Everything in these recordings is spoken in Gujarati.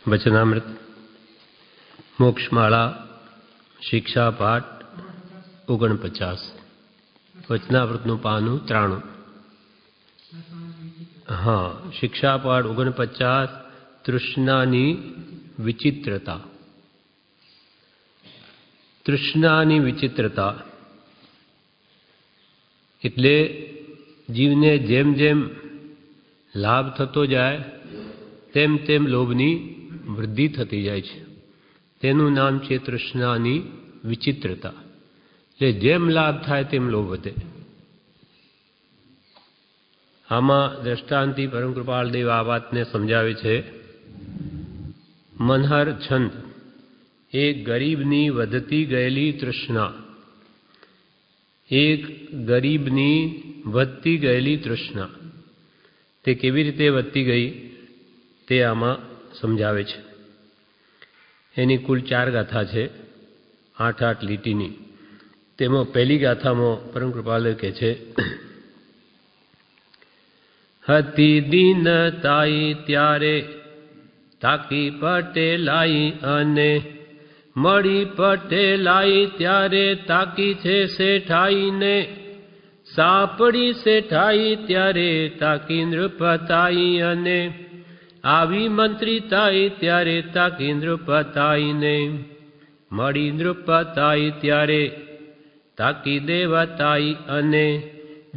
वचनामृत मोक्षमाला शिक्षा पाठ 49 वचनामृतનું પાનું 93। हाँ, शिक्षा पाठ 49 तृष्णानी विचित्रता। तृष्णानी विचित्रता એટલે જીવને જેમ જેમ લાભ થતો જાય તેમ તેમ લોભની વૃદ્ધિ થતી જાય છે। તેનું નામ છે તૃષ્ણાની વિચિત્રતા। એટલે જેમ લાભ થાય તેમ લોભ વધે। આમાં દ્રષ્ટાંતિ પરમ કૃપાળ દેવ આ વાતને સમજાવે છે। મનહર છંદ એક ગરીબની વધતી ગયેલી તૃષ્ણા, એક ગરીબની વધતી ગયેલી તૃષ્ણા તે કેવી રીતે વધતી ગઈ તે આમાં સમજાવે છે। એની કુલ 4 ગાથા છે, 8-8 લીટીની। તેમાં પહેલી ગાથામાં પરમ કૃપાલ કહે છે, હતી દીનતાઈ ત્યારે તાકી પટેલાઈ અને મળી પટેલાઈ ત્યારે તાકી છે શેઠાઈને, સાપડી શેઠાઈ ત્યારે તાકી નૃપતાઈ અને આવી મંત્રીતાઈ ત્યારે તાકી નૃપતાઈને, મળી નૃપતાઈ ત્યારે તાકી દેવતાઈ અને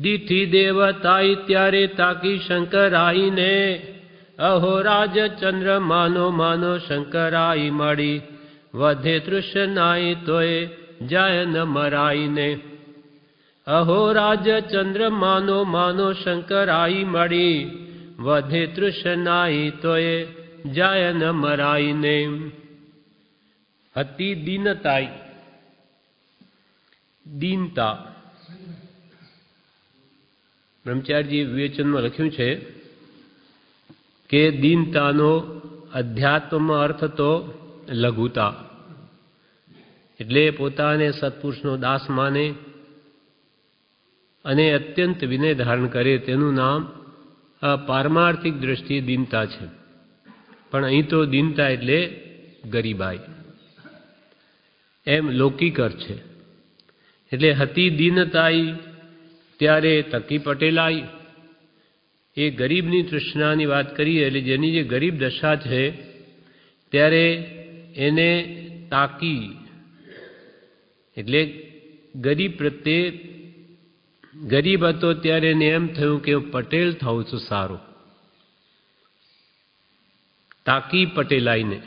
દીઠી દેવતાઈ ત્યારે તાકી શંકરાઈને, અહો રાજચંદ્ર માનો માનો શંકરાઈ મળી વધે તૃષ્ણાઈ તોય જાય ન મરાઈને, અહો રાજચંદ્ર માનો માનો શંકરાઈ મળી વધે તૃષ્ણાઈ તોય જાય ન મરાઈને। હતી દીનતાઈ, દીનતા બ્રહ્મચારીજી વિવેચનમાં લખ્યું છે કે દીનતાનો અધ્યાત્મમાં અર્થ તો લઘુતા, એટલે પોતાને સત્પુરુષનો દાસ માને અને અત્યંત વિનય ધારણ કરે તેનું નામ પારમાર્થિક દ્રષ્ટિએ દીનતા છે। પણ અહીં તો દીનતા એટલે ગરીબાઈ એમ લૌકિક અર્થ છે। એટલે હતી દીનતાઈ ત્યારે તકી પટેલાઈ, એ ગરીબની તૃષ્ણાની વાત કરીએ એટલે જેની જે ગરીબ દશા છે ત્યારે એને તાકી, એટલે ગરીબ પ્રત્યે, ગરીબ હતો ત્યારે એને એમ થયું કે હું પટેલ થાઉં છું સારું, તાકી પટેલાઈને।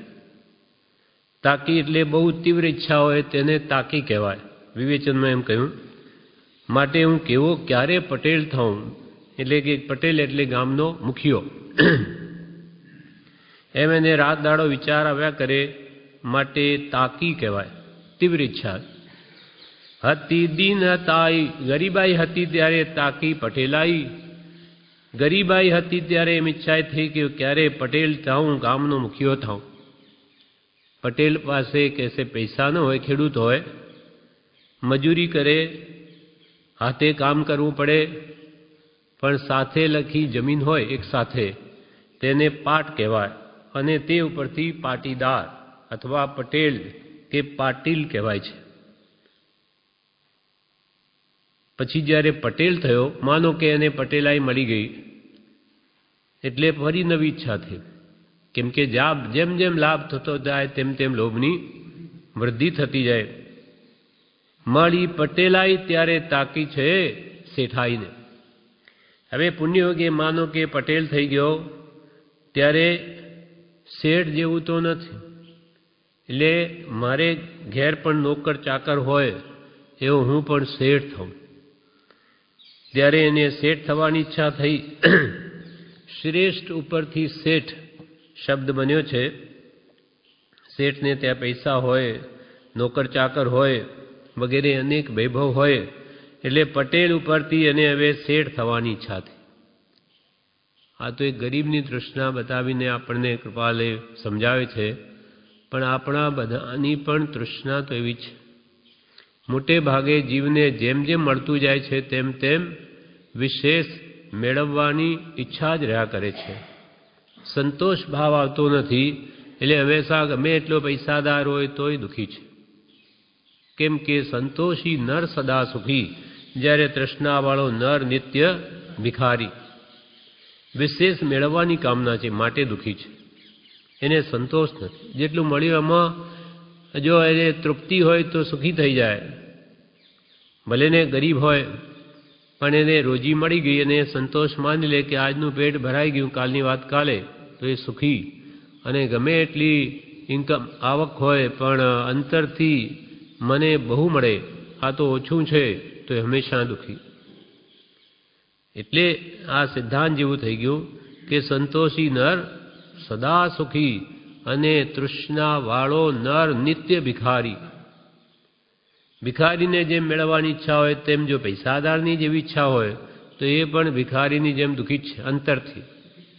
તાકી એટલે બહુ તીવ્ર ઈચ્છા હોય તેને તાકી કહેવાય। વિવેચનમાં એમ કહ્યું, માટે હું કેવો ક્યારે પટેલ થાઉં, એટલે કે પટેલ એટલે ગામનો મુખિયો, એમ એને રાત દાડો વિચાર આવ્યા કરે માટે તાકી કહેવાય, તીવ્ર ઈચ્છા। હતી દીનતાઈ, ગરીબાઈ હતી ત્યારે તાકી પટેલાઈ, ગરીબાઈ હતી ત્યારે એમ ઈચ્છા થઈ કે ક્યારે પટેલ થાઉં, ગામનો મુખિયો થાઉં। પટેલ પાસે કહેશે પૈસા ન હોય, ખેડૂત હોય, મજૂરી કરે, હાથે કામ કરવું પડે, પણ સાથે લખી જમીન હોય એક સાથે તેને પાટ કહેવાય, અને તે ઉપરથી પાટીદાર અથવા પટેલ કે પાટીલ કહેવાય છે। પછી જ્યારે પટેલ થયો, માનો કે એને પટેલાઈ મળી ગઈ, એટલે ફરી નવી ઈચ્છા થઈ, કેમ કે જેમ જેમ લાભ થતો જાય તેમ તેમ લોભની વૃદ્ધિ થતી જાય। મળી પટેલાઈ ત્યારે તાકી છે શેઠાઈને। હવે પુણ્યયોગે માનો કે પટેલ થઈ ગયો ત્યારે શેઠ જેવું તો નથી, એટલે મારે ઘેર પણ નોકર ચાકર હોય એવો હું પણ શેઠ થાઉં, ત્યારે એને શેઠ થવાની ઈચ્છા થઈ। શ્રેષ્ઠ ઉપરથી શેઠ શબ્દ બન્યો છે। શેઠને ત્યાં પૈસા હોય, નોકર ચાકર હોય વગેરે અનેક વૈભવ હોય, એટલે પટેલ ઉપરથી એને હવે શેઠ થવાની ઈચ્છા થઈ। આ તો એક ગરીબની તૃષ્ણા બતાવીને આપણને કૃપાલે સમજાવે છે, પણ આપણા બધાની પણ તૃષ્ણા તો એવી છે। મોટે ભાગે જીવને જેમ જેમ મળતું જાય છે તેમ તેમ વિશેષ મેળવવાની ઈચ્છા જ રહ્યા કરે છે। સંતોષ ભાવ આવતો નથી, એટલે હંમેશા ગમે એટલો પૈસાદાર હોય તોય દુઃખી છે. કેમ કે સંતોષી નર સદા સુખી, જ્યારે તૃષ્ણાવાળો નર નિત્ય ભિખારી. વિશેષ મેળવવાની કામના છે માટે દુઃખી છે, એને સંતોષ નથી. જેટલું મળ્યું એમાં જો એને તૃપ્તિ હોય તો સુખી થઈ જાય. ભલે ને ગરીબ હોય પણ એને રોજી મળી ગઈ અને સંતોષ માની લે કે આજનું પેટ ભરાઈ ગયું, કાલની વાત કાલે, તો એ સુખી. અને ગમે એટલી ઇન્કમ આવક હોય પણ અંતરથી મને બહુ મળે, આ તો ઓછું છે, તો એ હંમેશા દુઃખી. એટલે આ સિદ્ધાંત જેવું થઈ ગયું કે સંતોષી નર સદા સુખી અને તૃષ્ણાવાળો નર નિત્ય ભિખારી. ભિખારીને જેમ મેળવવાની ઈચ્છા હોય તેમ જો પૈસાદારની જેવી ઈચ્છા હોય તો એ પણ ભિખારીની જેમ દુઃખી છે અંતરથી.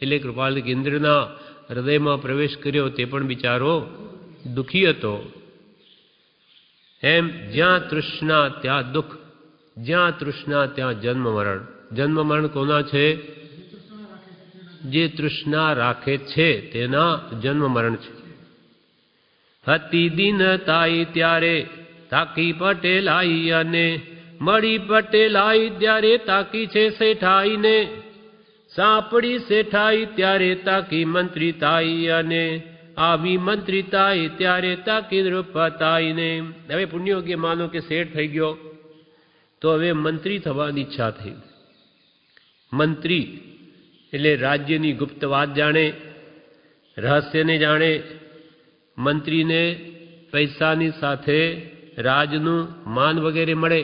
એટલે કૃપાલ ઇન્દ્રના હૃદયમાં પ્રવેશ કર્યો તે પણ બિચારો દુઃખી હતો. એમ જ્યાં તૃષ્ણા ત્યાં દુઃખ, જ્યાં તૃષ્ણા ત્યાં જન્મ મરણ. જન્મ મરણ કોના છે? જે તૃષ્ણા રાખે છે તેના જન્મ મરણ છે. હતી દીનતાઈ ત્યારે તાકી પટેલાઈ, અને મળી પટેલાઈ ત્યારે તાકી છે શેઠાઈને. સાંપડી શેઠાઈ ત્યારે તાકી મંત્રીતાઈ, અને આવી મંત્રીતાઈ ત્યારે તાકી નૃપતાઈને. હવે પુણ્યોગ્ય માનો કે શેઠ થઈ ગયો તો હવે મંત્રી થવાની ઈચ્છા થઈ. મંત્રી એટલે રાજ્યની ગુપ્ત વાત જાણે, રહસ્યને જાણે. મંત્રીને પૈસાની સાથે રાજનું માન વગેરે મળે.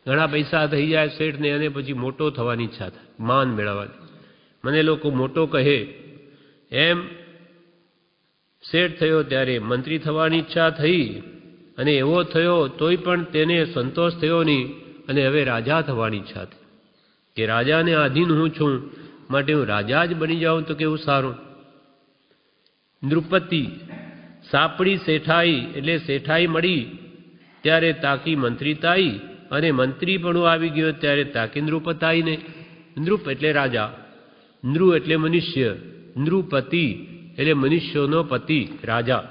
ઘણા પૈસા થઈ જાય શેઠને, અને પછી મોટો થવાની ઈચ્છા થાય, માન મેળવવાની. મને લોકો મોટો કહે એમ શેઠ થયો ત્યારે મંત્રી થવાની ઈચ્છા થઈ, અને એવો થયો તોય પણ તેને સંતોષ થયો નહીં, અને હવે રાજા થવાની ઈચ્છા થઈ કે રાજાને આધીન હું છું, માટે હું રાજા જ બની જાઉં તો કેવું સારું. નૃપતિ સાપડી શેઠાઈ એટલે શેઠાઈ મળી ત્યારે તાકી મંત્રીતાઈ, અને મંત્રી પણ આવી ગયો ત્યારે તાકી નૃપતાઈને. નૃપ એટલે રાજા, નૃ એટલે મનુષ્ય, નૃપતિ એટલે મનુષ્યોનો પતિ, રાજા.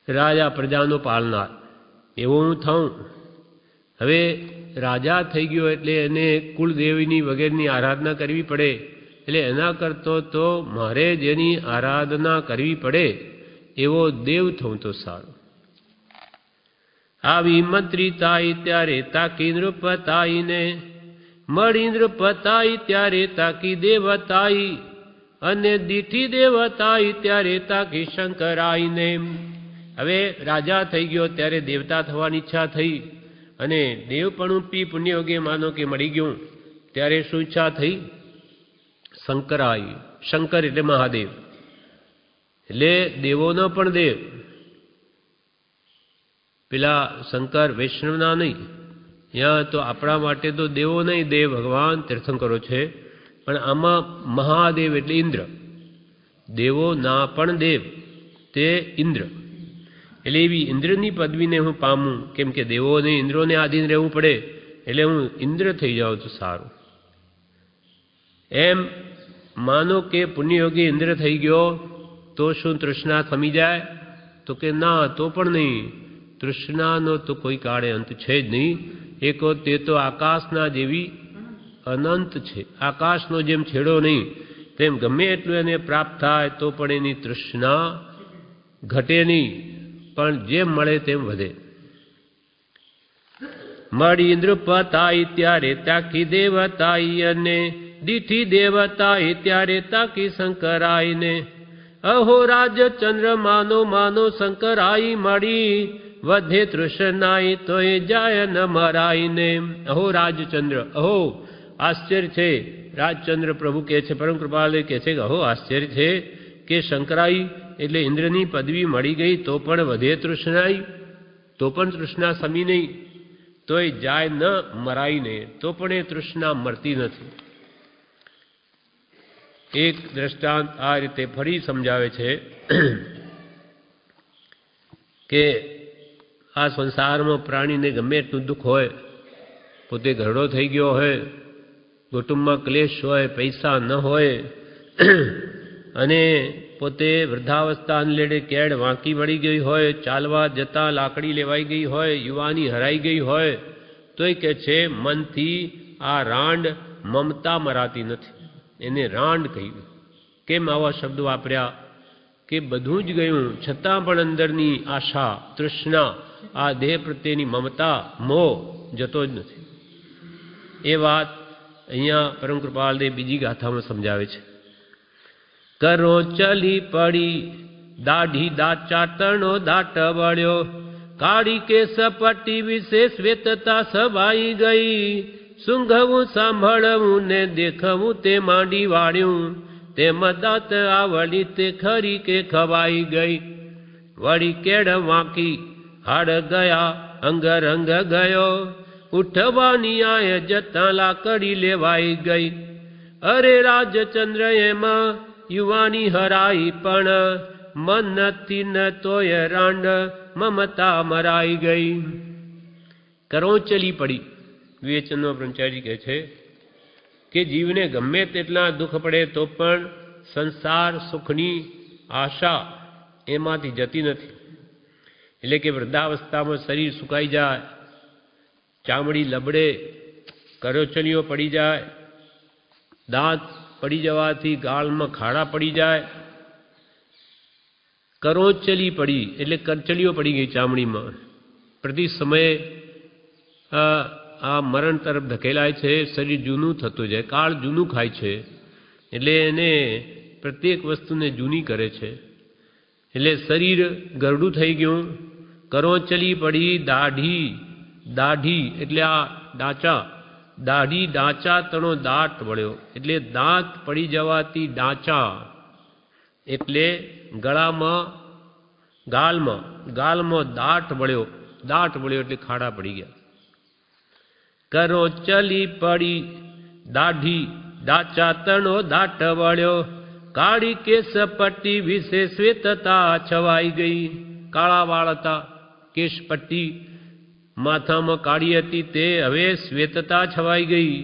રાજા પ્રજાનો પાલનાર એવો હું થાઉં. હવે રાજા થઈ ગયો એટલે એને કુળદેવીની વગેરેની આરાધના કરવી પડે. એટલે એના કરતો તો મારે જેની આરાધના કરવી પડે એવો દેવ થવું તો સારું. આવી મંત્રીતાઈ ત્યારે તાકી નૃપતાઈને, મળી નૃપતાઈ ત્યારે તાકી દેવતાઈ, અને દીઠી દેવતાઈ ત્યારે તાકી શંકરાઈને. હવે રાજા થઈ ગયો ત્યારે દેવતા થવાની ઈચ્છા થઈ, અને દેવપણું પી પુણ્યયોગે માનો કે મળી ગયું ત્યારે શું ઈચ્છા થઈ? શંકરાઈ. શંકર એટલે મહાદેવ, એટલે દેવોનો પણ દેવ. પેલા શંકર વૈષ્ણવના નહીં, ત્યાં તો આપણા માટે તો દેવો નહીં, દેવ ભગવાન તીર્થંકરો છે, પણ આમાં મહાદેવ એટલે ઇન્દ્ર. દેવો ના પણ દેવ તે ઇન્દ્ર. એટલે એવી ઇન્દ્રની પદવીને હું પામું, કેમ કે દેવોને ઇન્દ્રોને આધીન રહેવું પડે, એટલે હું ઇન્દ્ર થઈ જાઉં તો સારું. એમ માનો કે પુણ્યયોગી ઇન્દ્ર થઈ ગયો તો શું તૃષ્ણા થમી જાય? તો કે ના, તો પણ નહીં. તૃષ્ણાનો તો કોઈ કાળે અંત છે જ નહીં. એકો તે તો આકાશના જેવી અનંત છે. આકાશનો જેમ છેડો નહીં, તેમ ગમે એટલું એને પ્રાપ્ત થાય તો પણ એની તૃષ્ણા ઘટે નહીં, પણ જેમ મળે તેમ વધે. મળી ઇન્દ્રપતાઈ ત્યારે તાકી દેવતાઈ, અને દીઠી દેવતાઈ ત્યારે તાકી શંકરાઈને. અહો રાજચંદ્ર માનો માનો શંકરાઈ મળી, વધે તૃષ્ણાઈ તો એ જાય ન મરાઈને. અહો રાજચંદ્ર, અહો આશ્ચર્ય છે. રાજચંદ્ર પ્રભુ કહે છે, પરમ કૃપાલય કહે છે કે અહો આશ્ચર્ય છે કે શંકરાઈ એટલે ઇન્દ્રની પદવી મળી ગઈ તો પણ વધે તૃષ્ણાઈ, તો પણ તૃષ્ણા સમી નહીં, તોય જાય ન મરાઈને, તો પણ એ તૃષ્ણા મરતી નથી. એક દ્રષ્ટાંત આ રીતે ફરી સમજાવે છે કે આ સંસારમાં પ્રાણીને ગમે એટલું દુઃખ હોય, પોતે ઘરડો થઈ ગયો હોય, કુટુંબમાં ક્લેશ હોય, પૈસા ન હોય, અને પોતે વૃદ્ધાવસ્થાને લેડે કેડ વાંકી વળી ગઈ હોય, ચાલવા જતાં લાકડી લેવાઈ ગઈ હોય, યુવાની હરાઈ ગઈ હોય, તોય કે છે મનથી આ રાંડ મમતા મરાતી નથી, એને રાંડ કહ્યું. કેમ આવા શબ્દો વાપર્યા? કે બધું જ ગયું છતાં પણ અંદરની આશા, તૃષ્ણા, આ દેહ પ્રત્યેની મમતા, મોહ જતો જ નથી. એ વાત અહીંયા પરમ કૃપાલદેવ બીજી ગાથામાં સમજાવે છે. કરો ચલી પડી દાઢી દાચા તણો દાટ વળ્યો, કાળી કેસ પટ્ટી વિશે શ્વેતતા સભાઈ ગઈ, સૂંઘવું સાંભળવું ને દેખવું તે માંડી વાળ્યું, તે મદાત આવડી તે ખરી કે ખવાઈ ગઈ. વળી કેડ વાંકી હાડ ગયા અંગ રંગ ગયો, ઉઠવાની આય જતાં લાકડી લેવાઈ ગઈ. અરે રાજચંદ્ર એમાં યુવાની હરાઈ પણ, મન નથી ન તોય રાંડ મમતા મરાઈ ગઈ. કરોચલી પડી. વિવેચનનો બ્રહ્મચારી કહે છે કે જીવને ગમે તેટલા દુઃખ પડે તો પણ સંસાર સુખની આશા એમાંથી જતી નથી. એટલે કે વૃદ્ધાવસ્થામાં શરીર સુકાઈ જાય, ચામડી લબડે, કરોચલીઓ પડી જાય, દાંત પડી જવાથી ગાળમાં ખાડા પડી જાય. કરોચલી પડી એટલે કરચલીઓ પડી ગઈ ચામડીમાં. પ્રતિ સમયે આ મરણ તરફ ધકેલાય છે, શરીર જૂનું થતું જાય, કાળ જૂનું ખાય છે, એટલે એને પ્રત્યેક વસ્તુને જૂની કરે છે. એટલે શરીર ગરડું થઈ ગયું. કરોચલી પડી દાઢી, દાઢી એટલે આ ડાચા, દાઢી ડાચા તણો દાંત વળ્યો, એટલે દાંત પડી જવાથી ડાચા એટલે ગળામાં, ગાલમાં દાંત વળ્યો, દાંત વળ્યો એટલે ખાડા પડી ગયા. કરોચલી પડી દાઢી ડાચા તણો દાંત વળ્યો, કાળી કેસ પટ્ટી વિશે શ્વેતતા છવાઈ ગઈ. કાળા વાળ હતા, કેશ પટ્ટી માથામાં કાળી હતી, તે હવે શ્વેતતા છવાઈ ગઈ.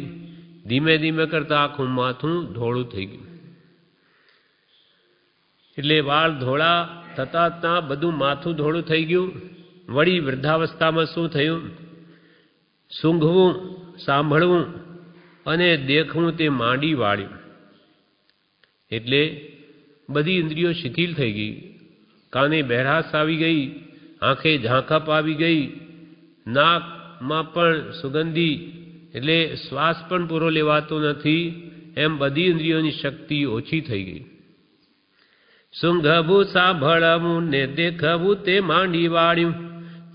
ધીમે ધીમે કરતા આખું માથું ધોળું થઈ ગયું. એટલે વાળ ધોળા થતા ત્યાં બધું માથું ધોળું થઈ ગયું. વળી વૃદ્ધાવસ્થામાં શું થયું? સૂંઘવું, સાંભળવું અને દેખવું તે માંડી વાળ્યું. એટલે બધી ઇન્દ્રિયો શિથિલ થઈ ગઈ. કાને બહેરાશ આવી ગઈ, આંખે ઝાંખપ આવી ગઈ, નાકમાં પણ સુગંધી એટલે શ્વાસ પણ પૂરો લેવાતો નથી. એમ બધી ઇન્દ્રિયોની શક્તિ ઓછી થઈ ગઈ. સૂંઘવું સાંભળવું ને દેખવું તે માંડી વાળ્યું,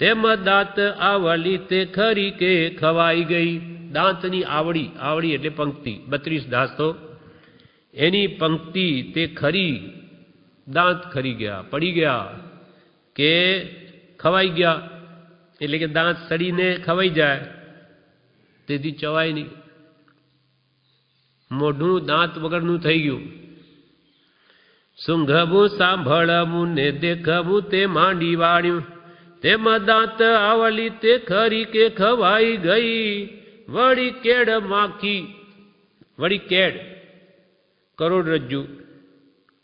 તેમ દાંત આવલી તે ખરી કે ખવાઈ ગઈ. દાંતની આવડી, આવડી એટલે પંક્તિ, 32 દાંતો, એની પંક્તિ તે ખરી, દાંત ખરી ગયા, પડી ગયા કે ખવાઈ ગયા. એટલે કે દાંત સડીને ખવાઈ જાય, તેથી ચવાય નહીં. મોઢું દાંત વગરનું થઈ ગયું. સૂંઘવું સાંભળવું ને દેખવું તે માંડી વાળ્યું, તેમાં દાંત આવલી તે ખરી કે ખવાઈ ગઈ. વળી કેડ માખી, વળી કેડ કરોડરજ્જુ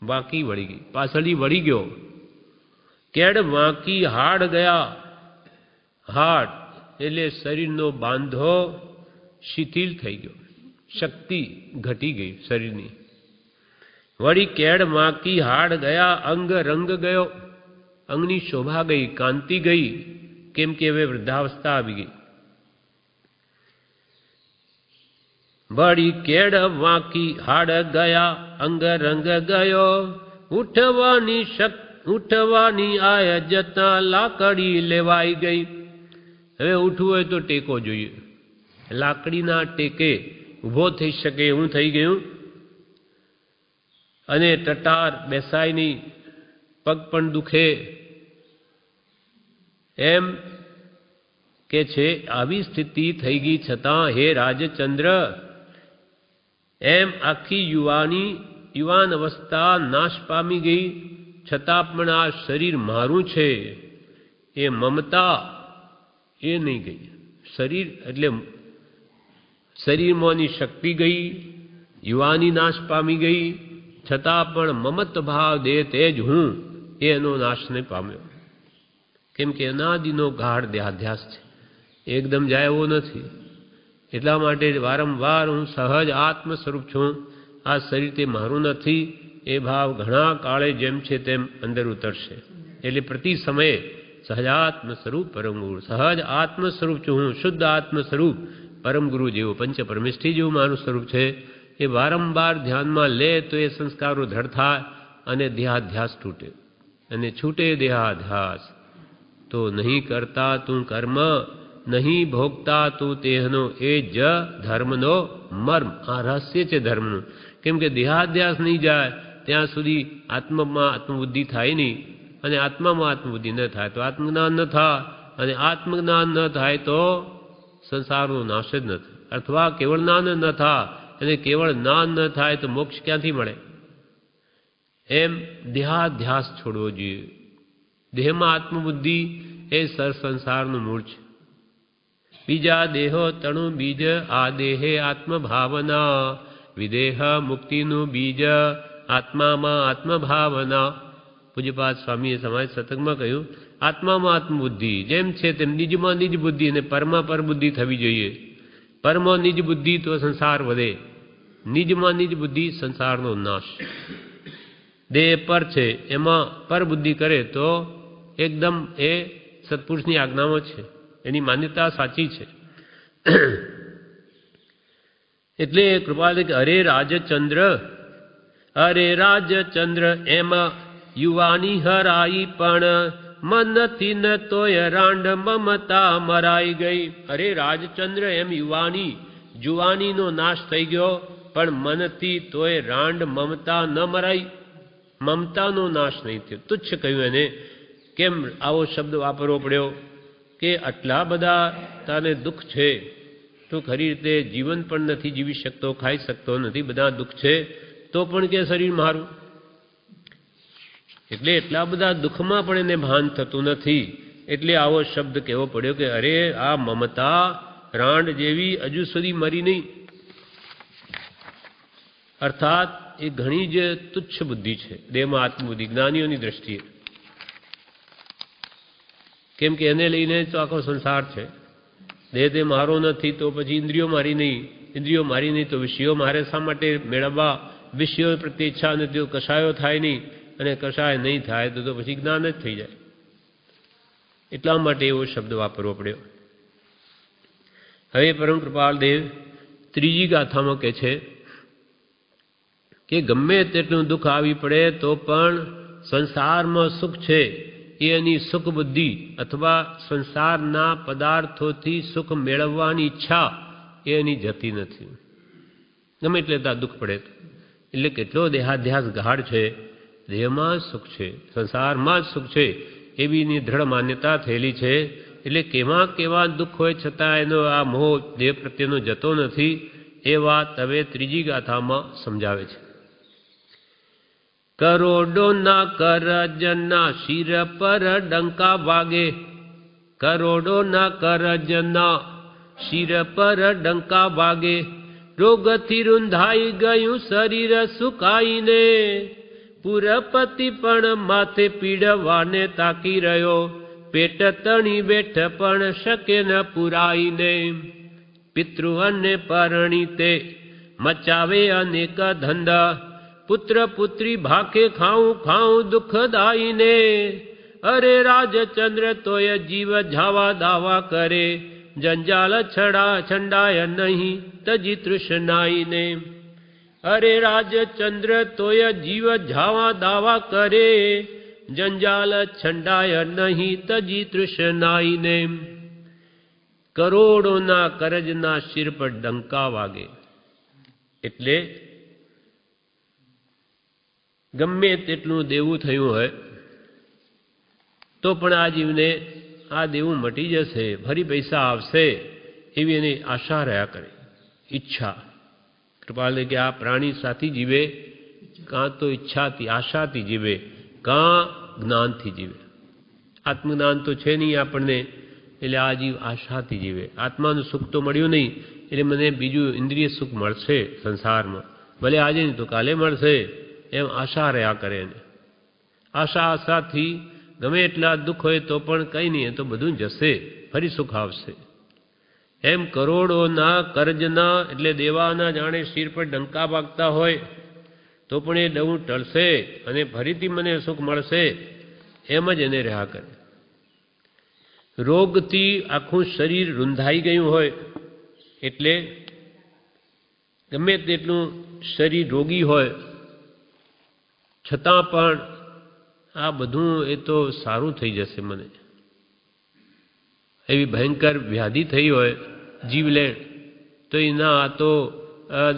વાંકી વળી ગઈ, પાછળથી વળી ગયો. કેડ વાંકી હાડ ગયા. હાડ એટલે શરીરનો બાંધો શિથિલ થઈ ગયો, શક્તિ ઘટી ગઈ શરીરની. વળી કેડ વાંકી હાડ ગયા, અંગ રંગ ગયો, અંગની શોભા ગઈ, કાંતિ ગઈ, કેમ કે હવે વૃદ્ધાવસ્થા આવી ગઈ. વળી કેડ વાંકી હાડ ગયા, અંગ રંગ ગયો, ઉઠવાની આય જતા લાકડી લેવાઈ ગઈ. હવે ઉઠવું હોય તો ટેકો જોઈએ, લાકડીના ટેકે ઊભો થઈ શકે એવું થઈ ગયું. અને ટટાર બેસાય નહીં, પગ પણ દુખે. એમ કે છે આવી સ્થિતિ થઈ ગઈ છતાં હે રાજચંદ્ર, એમ આખી યુવાન અવસ્થા નાશ પામી ગઈ છતાં પણ આ શરીર મારું છે એ મમતા એ નહીં ગઈ. શરીર એટલે શરીરમાંની શક્તિ ગઈ, યુવાની નાશ પામી ગઈ, છતાં પણ મમત્વ ભાવ દેહ તે જ હું એનો નાશ નહીં પામ્યો. કેમ કે અનાદિનો ગાઢ દેહાધ્યાસ છે, એકદમ જાય એવો નથી. એટલા માટે વારંવાર હું સહજ આત્મ સ્વરૂપ છું, આ શરીર તે મારું નથી, એ ભાવ ઘણા કાળે જેમ છે તેમ અંદર ઉતરશે. એટલે પ્રતિ સમયે સહજાત્મ સ્વરૂપ પરમ ગુરુ, સહજ આત્મ સ્વરૂપ છું હું, શુદ્ધ આત્મ સ્વરૂપ પરમ ગુરુ જેવું, પંચ પરમેષ્ઠી જેવું મારું સ્વરૂપ છે. એ વારંવાર ધ્યાનમાં લે તો એ સંસ્કારો દ્રઢ થાય અને દેહાધ્યાસ તૂટે. અને છૂટે દેહાધ્યાસ તો નહીં કરતા તું કર્મ, નહીં ભોગતા તું તેહનો, એ જ ધર્મનો મર્મ. આ રહસ્ય છે ધર્મનું. કેમ કે દેહાધ્યાસ નહીં જાય ત્યાં સુધી આત્મામાં આત્મબુદ્ધિ થાય નહીં, અને આત્મામાં આત્મબુદ્ધિ ન થાય તો આત્મજ્ઞાન ન થાય, અને આત્મજ્ઞાન ન થાય તો સંસારનો નાશ જ ન થાય. અથવા કેવળ જ્ઞાન ન થાય, અને કેવળ જ્ઞાન ન થાય તો મોક્ષ ક્યાંથી મળે? એમ દેહાધ્યાસ છોડવો જોઈએ. દેહમાં આત્મબુદ્ધિ એ સંસારનું મૂળ છે. બીજા દેહો તણુ બીજ, આ દેહે આત્મભાવના, વિદેહ મુક્તિનું બીજ આત્મામાં આત્મભાવના. પૂજ્યપાદ સ્વામીએ સમાજ સત્સંગમાં કહ્યું, આત્મામાં આત્મબુદ્ધિ જેમ છે તેમ નિજમાં નિજ બુદ્ધિ અને પરમાં પર બુદ્ધિ થવી જોઈએ. પરમાં નિજ બુદ્ધિ તો સંસાર વધે, નિજમાં નિજ બુદ્ધિ સંસારનો નાશ. દેહ પર છે એમાં પર બુદ્ધિ કરે તો એકદમ એ સત્પુરુષની આજ્ઞામાં છે, એની માન્યતા સાચી છે. એટલે કૃપાલે કે અરે રાજચંદ્ર, અરે રાજચંદ્ર, એમાં યુવાની હરાઈ પણ મન નથી ન તોય રાંડ મમતા મરાઈ ગઈ. અરે રાજચંદ્ર, એમ યુવાની જુવાનીનો નાશ થઈ ગયો, પણ મનથી તોય રાંડ મમતા ન મરાઈ. મમતાનો નાશ નહીં થયો, તુચ્છ કહ્યું એને. કેમ આવો શબ્દ વાપરવો પડ્યો? કે આટલા બધા તને દુઃખ છે, તો ખરી રીતે જીવન પણ નથી જીવી શકતો, ખાઈ શકતો નથી, બધા દુઃખ છે, તો પણ કે શરીર મારું. એટલે એટલા બધા દુઃખમાં પણ એને ભાન થતું નથી, એટલે આવો શબ્દ કહેવો પડ્યો કે અરે આ મમતા રાંડ જેવી હજુ સુધી મરી નહીં. અર્થાત એ ઘણી જ તુચ્છ બુદ્ધિ છે દેહમાં આત્મબુદ્ધિ જ્ઞાનીઓની દ્રષ્ટિએ. કેમ કે એને લઈને તો આખો સંસાર છે. દેહ તે મારો નથી તો પછી ઇન્દ્રિયો મારી નહીં, ઇન્દ્રિયો મારી નહીં તો વિષયો મારે શા માટે મેળવવા? વિષયો પ્રત્યે ઈચ્છા નથી તો કશાયો થાય નહીં, અને કશાય નહીં થાય તો પછી જ્ઞાન જ થઈ જાય. એટલા માટે એવો શબ્દ વાપરવો પડ્યો. હવે પરમ કૃપાલદેવ ત્રીજી ગાથામાં કહે છે કે ગમે તેટલું દુઃખ આવી પડે તો પણ સંસારમાં સુખ છે એ એની સુખ બુદ્ધિ અથવા સંસારના પદાર્થોથી સુખ મેળવવાની ઈચ્છા એ એની જતી નથી. ગમે એટલે ત્યાં દુઃખ પડે એટલે કેટલો દેહાધ્યાસ ગાઢ છે. દેહમાં સુખ છે, સંસારમાં જ સુખ છે એવી એની દ્રઢ માન્યતા થયેલી છે. એટલે કેવા કેવા દુઃખ હોય છતાં એનો આ મોહ દેહ પ્રત્યેનો જતો નથી. એ વાત હવે ત્રીજી ગાથામાં સમજાવે છે. કરોડોના કરજના શિર પર ડંકા વાગે, કરોડોના કરજના શિર પર ડંકા વાગે, રોગથી રૂંધાઈ ગયું શરીર સુકાઈને, પુરપતિ પણ માથે પીડવાને તાકી રહ્યો, પેટ તણી બેઠ પણ શકે ન પુરાઈને, પિતૃઓને પરણીતે મચાવે અનેક ધંધા, પુત્ર પુત્રી ભાખે ખાઉં ખાઉં દુઃખદાયીને, અરે રાજચંદ્ર તોય જીવ જાવા દાવા કરે, જંજાલ છંડાય નહીં તજી તૃષ્ણાઈને, અરે રાજચંદ્ર તોય જીવ જાવા દાવા કરે, જંજાલ છંડાય નહીં તજી તૃષ્ણાઈને. કરોડોના કરજના શિર પર ડંકા વાગે એટલે ગમે તેટલું દેવું થયું હોય તો પણ આ જીવને આ દેવું મટી જશે, ફરી પૈસા આવશે એવી એની આશા રહ્યા કરે, ઈચ્છા. કૃપાલે કે આ પ્રાણી સાથી જીવે કાં તો ઈચ્છાથી આશાથી જીવે, કાં જ્ઞાનથી જીવે. આત્મજ્ઞાન તો છે નહીં આપણને, એટલે આ જીવ આશાથી જીવે. આત્માનું સુખ તો મળ્યું નહીં એટલે મને બીજું ઇન્દ્રિય સુખ મળશે સંસારમાં, ભલે આજે નહીં તો કાલે મળશે એમ આશા રહ્યા કરે એને. આશાથી ગમે એટલા દુઃખ હોય તો પણ કંઈ નહીં, એ તો બધું જશે, ફરી સુખ આવશે. એમ કરોડોના કર્જના એટલે દેવાના જાણે શિર પર ડંકા વાગતા હોય તો પણ એ ડવું ટળશે અને ફરીથી મને સુખ મળશે, એમ જ એને રહ્યા કરે. રોગથી આખું શરીર રૂંધાઈ ગયું હોય એટલે ગમે તેટલું શરીર રોગી હોય છતાં પણ આ બધું એ તો સારું થઈ જશે મને, એવી ભયંકર વ્યાધિ થઈ હોય જીવલેણ, તો એના આ તો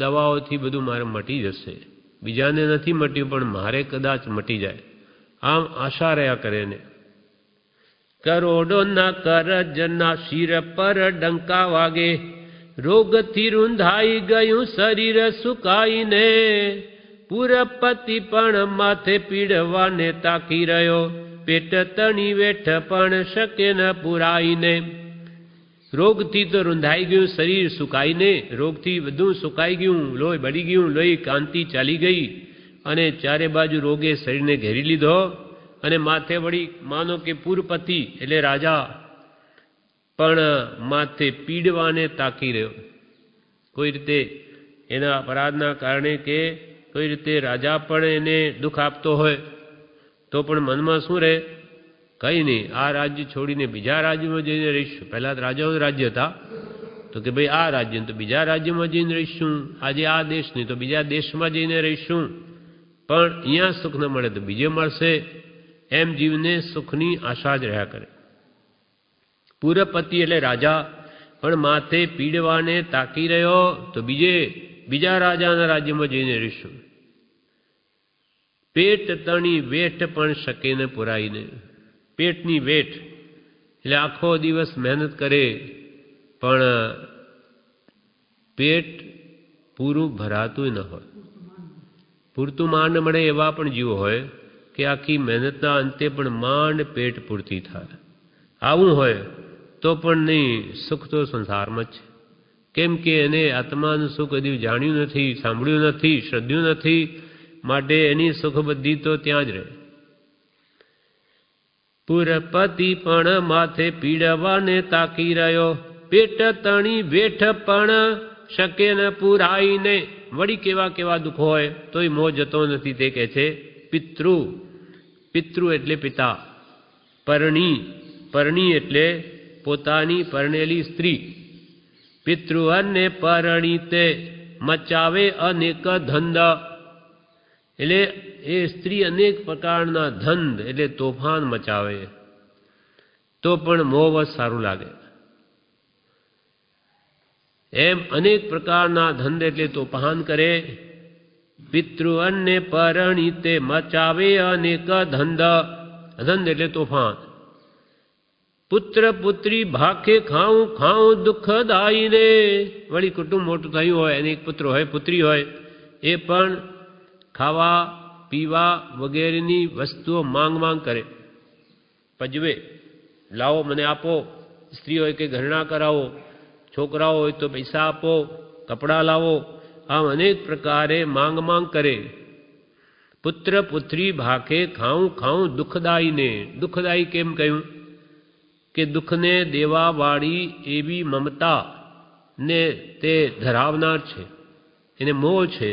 દવાઓથી બધું મારે મટી જશે, બીજાને નથી મટ્યું પણ મારે કદાચ મટી જાય, આમ આશા રહ્યા કરે ને. કરોડોના કરજના શિર પર ડંકા વાગે, રોગથી રૂંધાઈ ગયું શરીર સુકાઈને, પુરપતિ પણ માથે પીડવાને તાકી રહ્યો, પેટ તણી વેઠ પણ શકે ન પુરાઈને. રોગથી તો રૂંધાઈ ગયું શરીર સુકાઈને, રોગથી બધું સુકાઈ ગયું, લોહી બળી ગયું, લોહી કાંતિ ચાલી ગઈ અને ચારે બાજુ રોગે શરીરને ઘેરી લીધો અને માથે વળી માનો કે પુરપતિ એટલે રાજા પણ માથે પીડવાને તાકી રહ્યો. કોઈ રીતે એના અપરાધના કારણે કે કોઈ રીતે રાજા પણ એને દુઃખ આપતો હોય તો પણ મનમાં શું રહે, કંઈ નહીં, આ રાજ્ય છોડીને બીજા રાજ્યમાં જઈને રહીશું. પહેલાં રાજાઓના રાજ્ય હતા તો કે ભાઈ આ રાજ્ય તો બીજા રાજ્યમાં જઈને રહીશું, આજે આ દેશ નહીં તો બીજા દેશમાં જઈને રહીશું, પણ અહીંયા સુખ ન મળે તો બીજે મળશે, એમ જીવને સુખની આશા જ રહ્યા કરે. પુરપતિ એટલે રાજા પણ માથે પીડવાને તાકી રહ્યો તો બીજા રાજાના રાજ્યમાં જઈને રહીશું. પેટ તણી વેઠ પણ શકે ને પુરાઈને. પેટની વેઠ એટલે આખો દિવસ મહેનત કરે પણ પેટ પૂરું ભરાતું ન હોય, પૂરતું માંડ મળે એવા પણ જીવો હોય કે આખી મહેનતના અંતે પણ માંડ પેટ પૂરતી થાય. આવું હોય તો પણ નહીં, સુખ તો સંસારમાં જ છે. કેમ કે એને આત્માનું સુખ કદી જાણ્યું નથી, સાંભળ્યું નથી, શ્રદ્ધ્યું નથી, માટે એની સુખ બધી તો ત્યાં જ રહે. પુરપતિ પણ માથે પીડવાને તાકી રહ્યો, પેટ તણી વેઠ પણ શકે ન પુરાઈને. વળી કેવા કેવા દુઃખ હોય તોય મોહ જતો નથી. તે કહે છે પિતૃ એટલે પિતા, પરણી એટલે પોતાની પરણેલી સ્ત્રી. પિતૃ અને પરણીતે મચાવે અનેક ધંધ, એટલે એ સ્ત્રી અનેક પ્રકારના ધંધ એટલે તોફાન મચાવે તો પણ મોહવશ સારું લાગે. એમ અનેક પ્રકારના ધંધ એટલે તોફાન કરે. પિતૃ અને પરણીતે મચાવે અનેક ધંધ એટલે તોફાન. પુત્ર પુત્રી ભાખે ખાઉં દુઃખદાયીને. વળી કુટુંબ મોટું થયું હોય અને એક પુત્ર હોય પુત્રી હોય, એ પણ ખાવા પીવા વગેરેની વસ્તુઓ માંગ કરે, પજવે, લાવો મને આપો. સ્ત્રી હોય કે ઘરેણા કરાવો, છોકરાઓ હોય તો પૈસા આપો, કપડાં લાવો, આમ અનેક પ્રકારે માંગ કરે. પુત્ર પુત્રી ભાખે ખાઉં દુઃખદાયીને. દુઃખદાયી કેમ કહ્યું કે દુઃખને દેવાવાળી એવી મમતા ને તે ધરાવનાર છે, એને મોહ છે.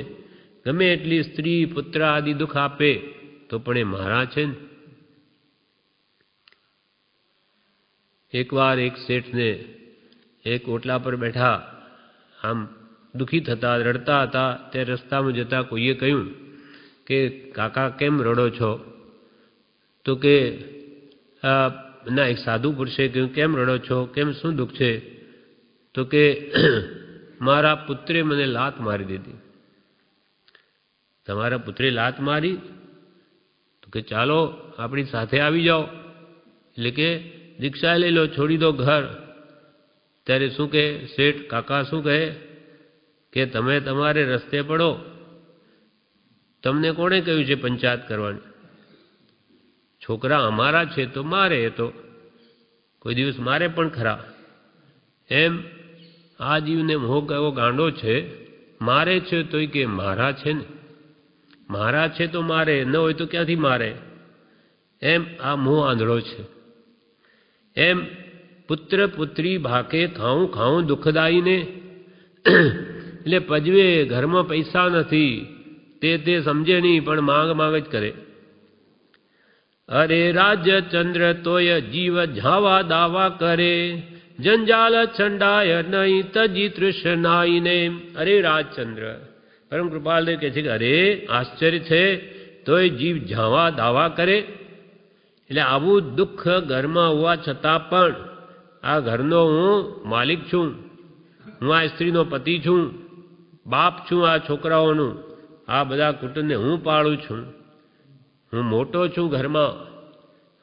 ગમે એટલી સ્ત્રી પુત્ર આદિ દુઃખ આપે તો પણ એ મારા છે ને. એકવાર એક શેઠને એક ઓટલા પર બેઠા આમ દુઃખી થતા રડતા હતા. તે રસ્તામાં જતા કોઈએ કહ્યું કે કાકા કેમ રડો છો? તો કે ના, એક સાધુ પુરુષે કહ્યું કેમ રડો છો, કેમ શું દુઃખ છે? તો કે મારા પુત્રે મને લાત મારી દીધી. તમારા પુત્રે લાત મારી? તો કે ચાલો આપણી સાથે આવી જાઓ, એટલે કે દીક્ષા લઈ લો, છોડી દો ઘર. ત્યારે શું કહે શેઠ કાકા, શું કહે કે તમે તમારે રસ્તે પડો, તમને કોણે કહ્યું છે પંચાયત કરવાની? છોકરા અમારા છે તો મારે, એ તો કોઈ દિવસ મારે પણ ખરા. એમ આ જીવને મોહ એવો ગાંડો છે, મારે છે તોય કે મારા છે ને. મારા છે તો મારે, ન હોય તો ક્યાંથી મારે, એમ આ મોહ આંધળો છે. એમ પુત્ર પુત્રી ભાકે ખાઉં ખાઉં દુઃખદાયીને, એટલે પજવે ઘરમાં પૈસા નથી તે સમજે નહીં, પણ માંગ માંગ જ કરે. અરે રાજ્ય ચંદ્ર તોય જીવ ઝાવા દાવા કરે, જંજાલ છંડાય નહીં તજી તૃષ્ણાઈને. અરે રાજચંદ્ર, પરમ કૃપાલદેવ કહે છે કે અરે આશ્ચર્ય છે, તોય જીવ ઝાવા દાવા કરે. એટલે આવું દુઃખ ઘરમાં હોવા છતાં પણ આ ઘરનો હું માલિક છું, હું આ સ્ત્રીનો પતિ છું, બાપ છું આ છોકરાઓનું, આ બધા કુટુંબને હું પાળું છું, હું મોટો છું ઘરમાં,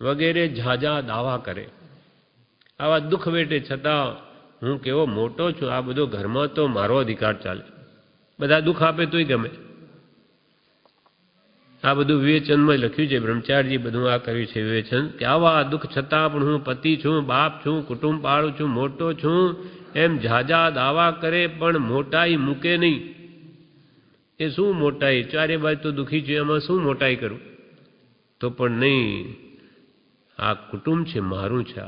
વગેરે ઝાઝા દાવા કરે. આવા દુઃખ વેઠે છતાં હું કેવો મોટો છું, આ બધો ઘરમાં તો મારો અધિકાર ચાલે, બધા દુઃખ આપે તોય ગમે. આ બધું વિવેચનમાં લખ્યું છે, બ્રહ્મચારીજી બધું આ કર્યું છે વિવેચન, કે આવા દુઃખ છતાં પણ હું પતિ છું, બાપ છું, કુટુંબ પાળું છું, મોટો છું, એમ ઝાઝા દાવા કરે પણ મોટાઈ મૂકે નહીં. એ શું મોટાઈ, ચારે બાજુ તો દુઃખી છું, એમાં શું મોટાઈ કરું? તો પણ નહીં, આ કુટુંબ છે મારું છે,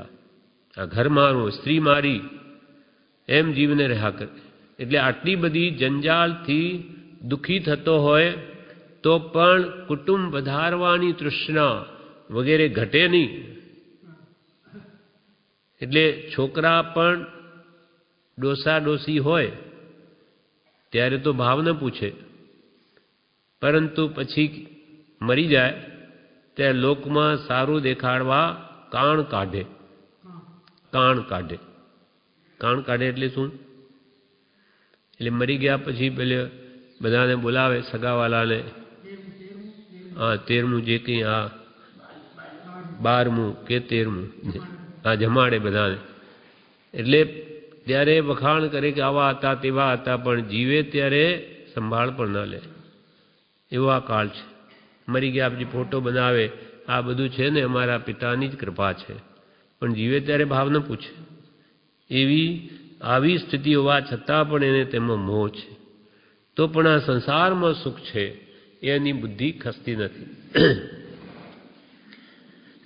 આ ઘર મારું, સ્ત્રી મારી, એમ જીવને રહ્યા કરે. એટલે આટલી બધી જંજાલથી દુઃખી થતો હોય તો પણ કુટુંબ વધારવાની તૃષ્ણા વગેરે ઘટે નહીં. એટલે છોકરા પણ ડોસા ડોસી હોય ત્યારે તો ભાવ ન પૂછે, પરંતુ પછી મરી જાય ત્યારે લોકમાં સારું દેખાડવા કાણ કાઢે. કાણ કાઢે, કાણ કાઢે એટલે શું? એટલે મરી ગયા પછી પેલે બધાને બોલાવે, સગાવાલાને, હા 13મું જે કંઈ આ 12મું કે 13મું આ જમાડે બધાને. એટલે ત્યારે વખાણ કરે કે આવા હતા તેવા હતા, પણ જીવે ત્યારે સંભાળ પણ ન લે. એવો આ કાળ છે. મરી ગયા પછી ફોટો બનાવે, આ બધું છે ને અમારા પિતાની જ કૃપા છે, પણ જીવે ત્યારે ભાવ ન પૂછે. આવી સ્થિતિ હોવા છતાં પણ એને તેમાં મોહ છે. તો પણ આ સંસારમાં સુખ છે એની બુદ્ધિ ખસતી નથી.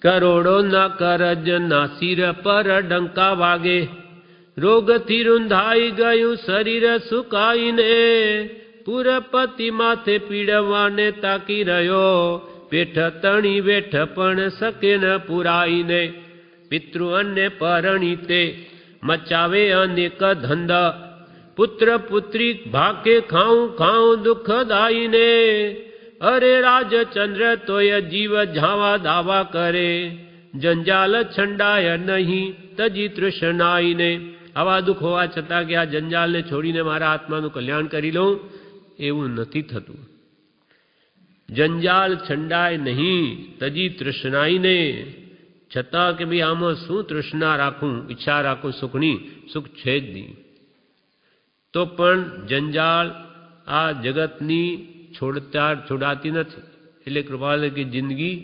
કરોડો ના કરજ ના સિર પર ડંકા વાગે, રોગથી રૂંધાઈ ગયું શરીર સુકાઈને, પુરપતિ માથે પીડવાને તાકી રહ્યો, પેઠ તણી વેઠ પણ શકે ન પુરાઈને. પિતૃ અન્ને પરણીતે મચાવે અનેક ધંધા, પુત્ર પુત્રી ભાકે ખાઉં ખાઉં દુઃખદાયીને. અરે રાજચંદ્ર તોય જીવ ઝાવા દાવા કરે, જંજાલ છંડાય નહીં તજી તૃષ્ણાઈને. આવા દુઃખ હોવા છતાં કે આ જંજાલને છોડીને મારા આત્માનું કલ્યાણ કરી લઉં, એવું નથી થતું. જંજાલ છંડાય નહીં તજી તૃષ્ણાઈને, છતાં કે ભાઈ આમાં શું તૃષ્ણા રાખું, ઈચ્છા રાખું સુખની, સુખ છે જ નહીં. તો પણ જંજાળ આ જગતની છોડાતી નથી. એટલે કૃપાલુ કે જિંદગી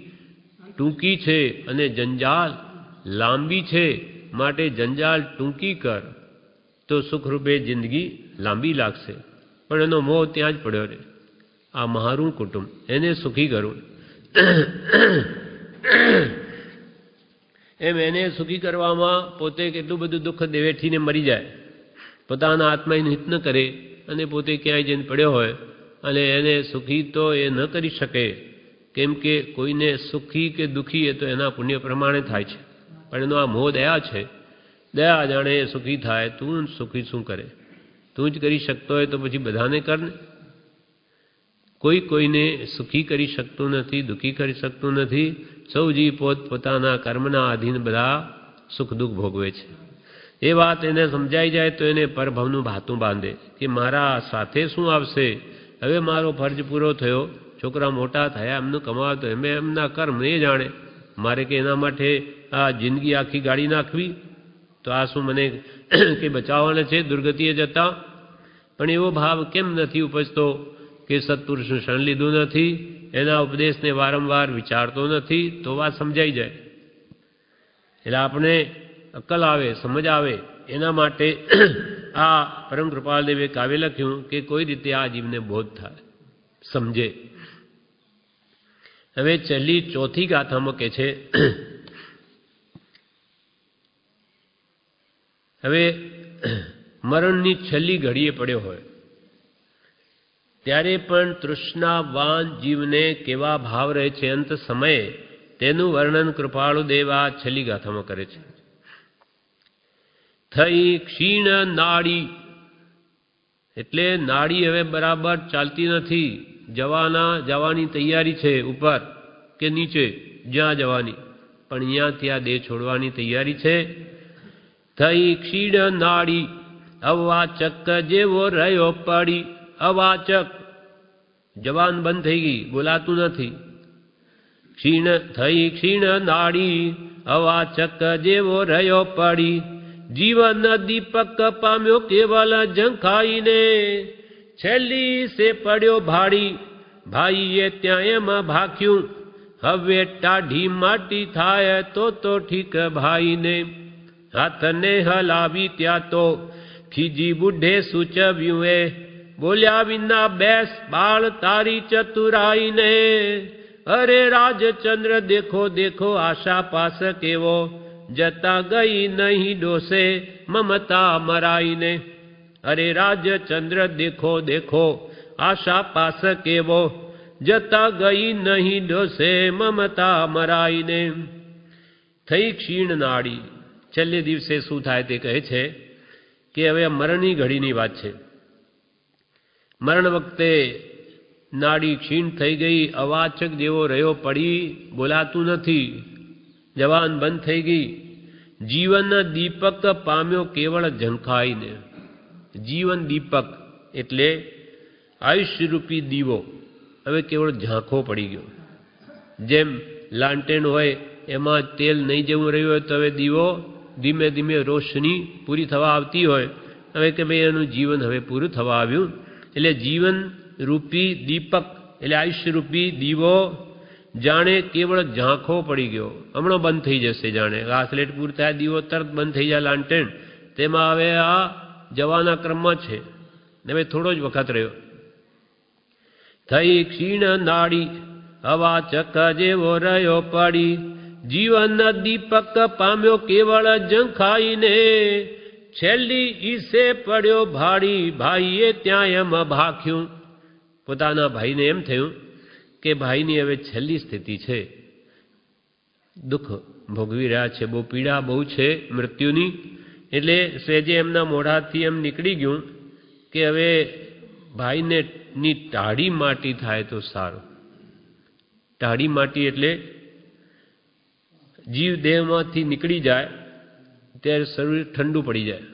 ટૂંકી છે અને જંજાલ લાંબી છે, માટે જંજાલ ટૂંકી કર તો સુખરૂપે જિંદગી લાંબી લાગશે. પણ એનો મોહ ત્યાં જ પડ્યો રહે. આ મારું કુટુંબ, એને સુખી કરું, એમ એને સુખી કરવામાં પોતે કેટલું બધું દુઃખ વેઠીને મરી જાય, પોતાના આત્માનું હિત ન કરે અને પોતે ક્યાંય જઈને પડ્યો હોય, અને એને સુખી તો એ ન કરી શકે, કેમ કે કોઈને સુખી કે દુઃખી એ તો એના પુણ્ય પ્રમાણે થાય છે. પણ એનો આ મોહ દયા છે, દયા જાણે એ સુખી થાય, તું સુખી શું કરે? તું જ કરી શકતો હોય તો પછી બધાને કર ને. કોઈ કોઈને સુખી કરી શકતું નથી, દુઃખી કરી શકતું નથી. સૌ જીવ પોતાના કર્મના આધીન બધા સુખ દુઃખ ભોગવે છે. એ વાત એને સમજાઈ જાય તો એને પરભવનું ભાતું બાંધે કે મારા સાથે શું આવશે, હવે મારો ફરજ પૂરો થયો, છોકરા મોટા થયા, એમનું કમાવતો એમ એમના કર્મ એ જાણે, મારે કે એના માટે આ જિંદગી આખી ગાળી નાખવી, તો આ શું મને કે બચાવવાના છે દુર્ગતિએ જતા? પણ એવો ભાવ કેમ નથી ઉપજતો કે સત્પુરુષનું શરણ લીધું નથી, એના ઉપદેશને વારંવાર વિચારતો નથી, તો વાત સમજાઈ જાય. એટલે આપણે અક્કલ આવે, સમજ આવે, એના માટે આ પરમ કૃપાલદેવે કાવ્ય લખ્યું કે કોઈ રીતે આ જીવને બોધ થાય, સમજે. હવે છેલ્લી ચોથી ગાથામાં કહે છે, હવે મરણની છેલ્લી ઘડીએ પડ્યો હોય ત્યારે પણ તૃષ્ણાવાન જીવને કેવા ભાવ રહે છે અંત સમયે, તેનું વર્ણન કૃપાળુ દેવ આ છેલ્લી ગાથામાં કરે છે. થઈ ક્ષીણ નાડી, એટલે નાડી હવે બરાબર ચાલતી નથી, જવાની તૈયારી છે, ઉપર કે નીચે જ્યાં જવાની, પણ અહીંયાથી આ દેહ છોડવાની તૈયારી છે. થઈ ક્ષીણ નાડી, અવાચક જેવો રહ્યો પડી. અવાચક, જવાન બંધ થઈ ગઈ, બોલાતું નથી. થઈ ક્ષીણ નાડી, અવાચક જેવો રહ્યો પડી. જીવન દીપક પામ્યો કેવલ ઝંખાઈને, છેલ્લી સે પડ્યો ભાડી. ભાઈએ ત્યાં એમાં ભાખ્યું, હવે ટાઢી માટી થાય તો ઠીક ભાઈને. હાથને હલાવી ત્યાં તો ખીજી બુઢે સૂચવ્યું એ, બોલ્યા વિના બેસ બાળ તારી ચતુરાઈને. અરે રાજચંદ્ર દેખો દેખો આશા પાસ કેવો, જતા ગઈ નહીં ડોસે મમતા મરાઈને. અરે રાજચંદ્ર દેખો દેખો આશા પાસ કેવો, જતા ગઈ નહીં ડોસે મમતા મરાઈને. થઈ ક્ષીણ નાડી, છેલ્લે દિવસે શું થાય તે કહે છે કે હવે મરણની ઘડીની વાત છે. મરણ વખતે નાડી ક્ષીણ થઈ ગઈ, અવાચક જેવો રહ્યો પડી, બોલાતું નથી, જવાન બંધ થઈ ગઈ. જીવન દીપક પામ્યો કેવળ ઝંખાઈને. જીવન દીપક એટલે આયુષ્યરૂપી દીવો હવે કેવળ ઝાંખો પડી ગયો. જેમ લાંટેન હોય એમાં તેલ નહીં જેવું રહ્યું હોય તો હવે દીવો ધીમે ધીમે રોશની પૂરી થવા આવતી હોય, હવે કે ભાઈ એનું જીવન હવે પૂરું થવા આવ્યું. એટલે જીવન રૂપી દીપક એટલે આયુષ્યરૂપી દીવો જાણે કેવળ ઝાંખો પડી ગયો, હમણાં બંધ થઈ જશે. જાણે ઘાસલેટ પૂર થાય દીવો તરત બંધ થઈ જાય લાંટેન, તેમાં હવે આ જવાના ક્રમમાં છે, હવે થોડો જ વખત રહ્યો. થઈ ક્ષીણ નાડી, અવાચક જેવો રહ્યો પડી. જીવન દીપક પામ્યો કેવળ ઝંખાઈને, છેલ્લી ઈસે પડ્યો ભાડી. ભાઈએ ત્યાં એમ ભાખ્યું, પોતાના ભાઈને એમ થયું કે ભાઈની હવે છેલ્લી સ્થિતિ છે, દુઃખ ભોગવી રહ્યા છે, બહુ પીડા બહુ છે મૃત્યુની. એટલે સહેજે એમના મોઢાથી એમ નીકળી ગયું કે હવે ભાઈને ની ટાઢી માટી થાય તો સારું. ટાઢી માટી એટલે જીવ દેહમાંથી નીકળી જાય ત્યારે શરીર ઠંડુ પડી જાય,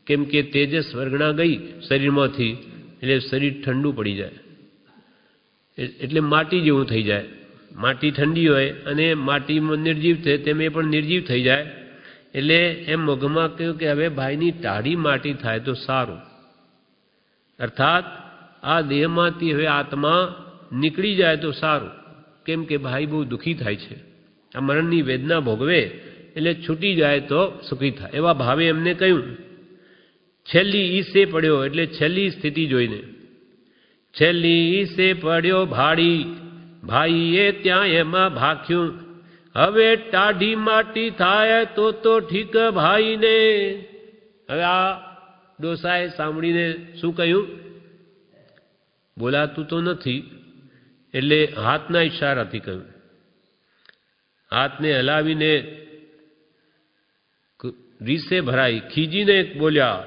કેમ કે તેજસ વર્ગણા ગઈ શરીરમાંથી, એટલે શરીર ઠંડુ પડી જાય, એટલે માટી જેવું થઈ જાય. માટી ઠંડી હોય અને માટીમાં નિર્જીવ થાય તેમ એ પણ નિર્જીવ થઈ જાય. એટલે એમ મગમાં કહ્યું કે હવે ભાઈની ટાઢી માટી થાય તો સારું. અર્થાત આ દેહમાંથી હવે આત્મા નીકળી જાય તો સારું, કેમ કે ભાઈ બહુ દુઃખી થાય છે, આ મરણની વેદના ભોગવે એટલે છૂટી જાય તો સુખી થાય, એવા ભાવે એમને કહ્યું. છેલ્લી ઈસે પડ્યો એટલે છેલ્લી સ્થિતિ જોઈને, છેલ્લી ઈસે પડ્યો ભાડી. ભાઈએ ત્યાં એમાં ભાખ્યું, હવે ટાઢી માટી થાય તો ઠીક ભાઈને. હવે આ ડોસાએ સાંભળીને શું કહ્યું, બોલાતું તો નથી, એટલે હાથના ઈશારાથી કહ્યું. હાથને હલાવીને રીસે ભરાઈ, ખીજીને બોલ્યા.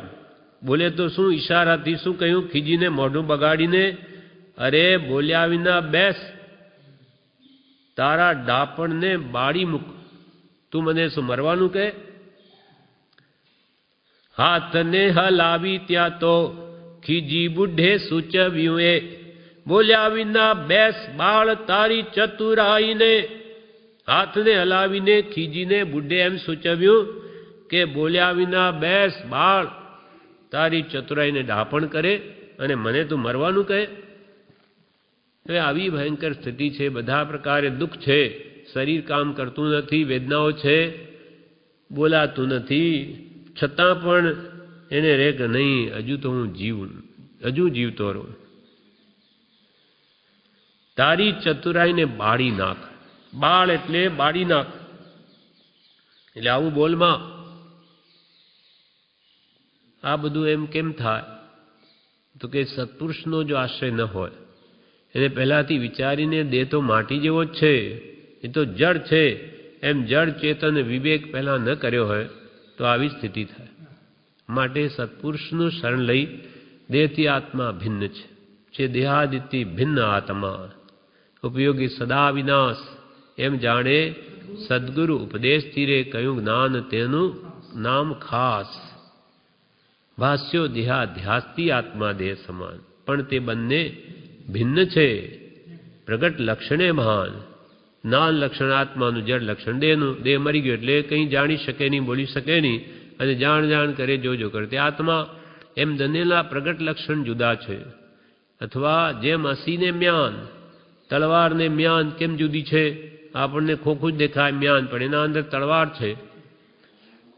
બોલે તો શું, ઈશારાથી શું કહ્યું, ખીજીને મોઢું બગાડીને, અરે બોલ્યા વિના બેસ, તારા ડાપણને બાળી મૂક, તું મને શું મરવાનું કહે. હાથને હલાવી ત્યાં તો ખીજી બુઢે સૂચવ્યું એ, બોલ્યા વિના બેસ બાળ તારી ચતુરાઈને. હાથને હલાવીને ખીજીને બુઢે એમ સૂચવ્યું કે બોલ્યા વિના બેસ બાળ, તારી ચતુરાઈને ડાપણ કરે અને મને તું મરવાનું કહે. હવે આવી ભયંકર સ્થિતિ છે, બધા પ્રકારે દુઃખ છે, શરીર કામ કરતું નથી, વેદનાઓ છે, બોલાતું નથી, છતાં પણ એને રે કે નહીં હજુ તો હું હજુ જીવતો રહું. તારી ચતુરાઈને બાળી નાખ. બાળ એટલે બાળી નાખ. એટલે આવું બોલમાં આ બધું એમ કેમ થાય? તો કે સત્પુરુષનો જો આશ્રય ન હોય, એને પહેલાથી વિચારીને દેહ તો માટી જેવો જ છે, એ તો જડ છે, એમ જડ ચેતન વિવેક પહેલા ન કર્યો હોય તો આવી સ્થિતિ થાય. માટે સત્પુરુષનું શરણ લઈ દેહથી આત્મા ભિન્ન છે દેહાદિતિ ભિન્ન આત્મા ઉપયોગી સદા વિનાશ એમ જાણે સદગુરુ ઉપદેશ તીરે કયું જ્ઞાન તેનું નામ ખાસ. ભાષ્યો દેહાધ્યાસથી આત્મા દેહ સમાન, પણ તે બંને ભિન્ન છે. પ્રગટ લક્ષણે મહાન. જ્ઞાન લક્ષણ આત્માનું, જડ લક્ષણ દેહનું. દેહ મરી ગયો એટલે કંઈ જાણી શકે નહીં, બોલી શકે નહીં, અને જાણ કરે, જો કરે તે આત્મા. એમ દનેલા પ્રગટ લક્ષણ જુદા છે. અથવા જેમ અસીને મ્યાન, તલવારને મ્યાન કેમ જુદી છે? આપણને ખોખું જ દેખાય મ્યાન, પણ એના અંદર તલવાર છે.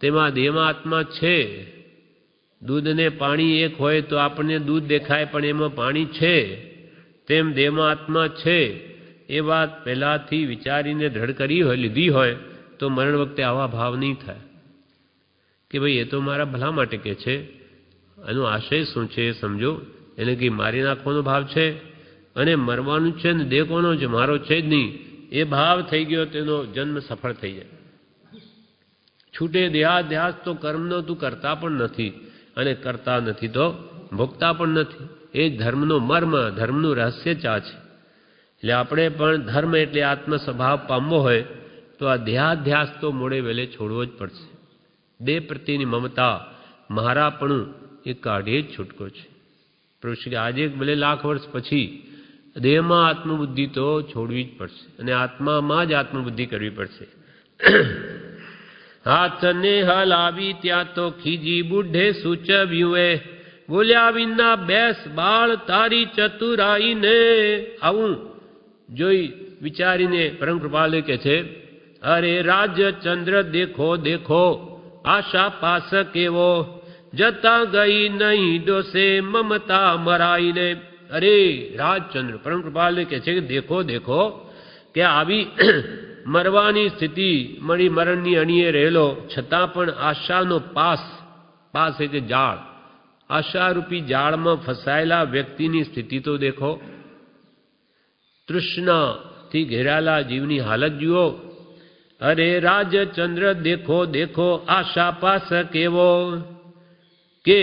તેમાં દેહમાં આત્મા છે. દૂધ અને પાણી એક હોય તો આપણને દૂધ દેખાય, પણ એમાં પાણી છે. તેમ દેહમાં આત્મા છે. એ વાત પહેલાથી વિચારીને દ્રઢ કરી હોય, લીધી હોય, તો મરણ વખતે આવા ભાવ નહીં થાય કે ભાઈ એ તો મારા ભલા માટે કે છે. એનો આશય શું છે એ સમજો. એને કંઈ મારી નાખવાનો ભાવ છે, અને મરવાનું છે ને દેહ કોનો છે? મારો છે જ નહીં. એ ભાવ થઈ ગયો તેનો જન્મ સફળ થઈ જાય. છૂટે દેહાધ્યાસ તો કર્મનો તું કરતા પણ નથી, અને કરતા નથી તો ભોગતા પણ નથી. એ જ ધર્મનો મર્મ, ધર્મનું રહસ્ય ચા છે. એટલે આપણે પણ ધર્મ એટલે આત્મ સ્વભાવ પામવો હોય તો આ દેહાધ્યાસ તો મોડે વેલે છોડવો જ પડશે. દેહ પ્રત્યેની મમતા, મારાપણું એ કાઢીએ જ છૂટકો છે. પ્રભુ આજે ભલે લાખ વર્ષ પછી દેહમાં આત્મબુદ્ધિ તો છોડવી જ પડશે, અને આત્મામાં જ આત્મબુદ્ધિ કરવી પડશે. હાથને હલાવી ત્યાં તો ખીજી બુઢે સૂચવ્યું, બોલ્યા વિના બેસ બાળ તારી ચતુરાઈને. આવું જોઈ વિચારીને પરમ કૃપાલુ કે છે, અરે રાજચંદ્ર દેખો દેખો આશા પાસ કેવો, જતા ગઈ નહીં ડોસે મમતા મરાઈને. અરે રાજચંદ્ર પરમ કૃપાલુ કે છે કે દેખો દેખો, કે આવી મરવાની સ્થિતિ, મળી મરણની અણીએ રહેલો છતાં પણ આશાનો પાસ એટલે જાળ, આશારૂપી જાળમાં ફસાયેલા વ્યક્તિની સ્થિતિ તો દેખો. તૃષ્ણાથી ઘેરાયેલા જીવની હાલત જુઓ. અરે રાજચંદ્ર દેખો દેખો આશા પાસ કેવો, કે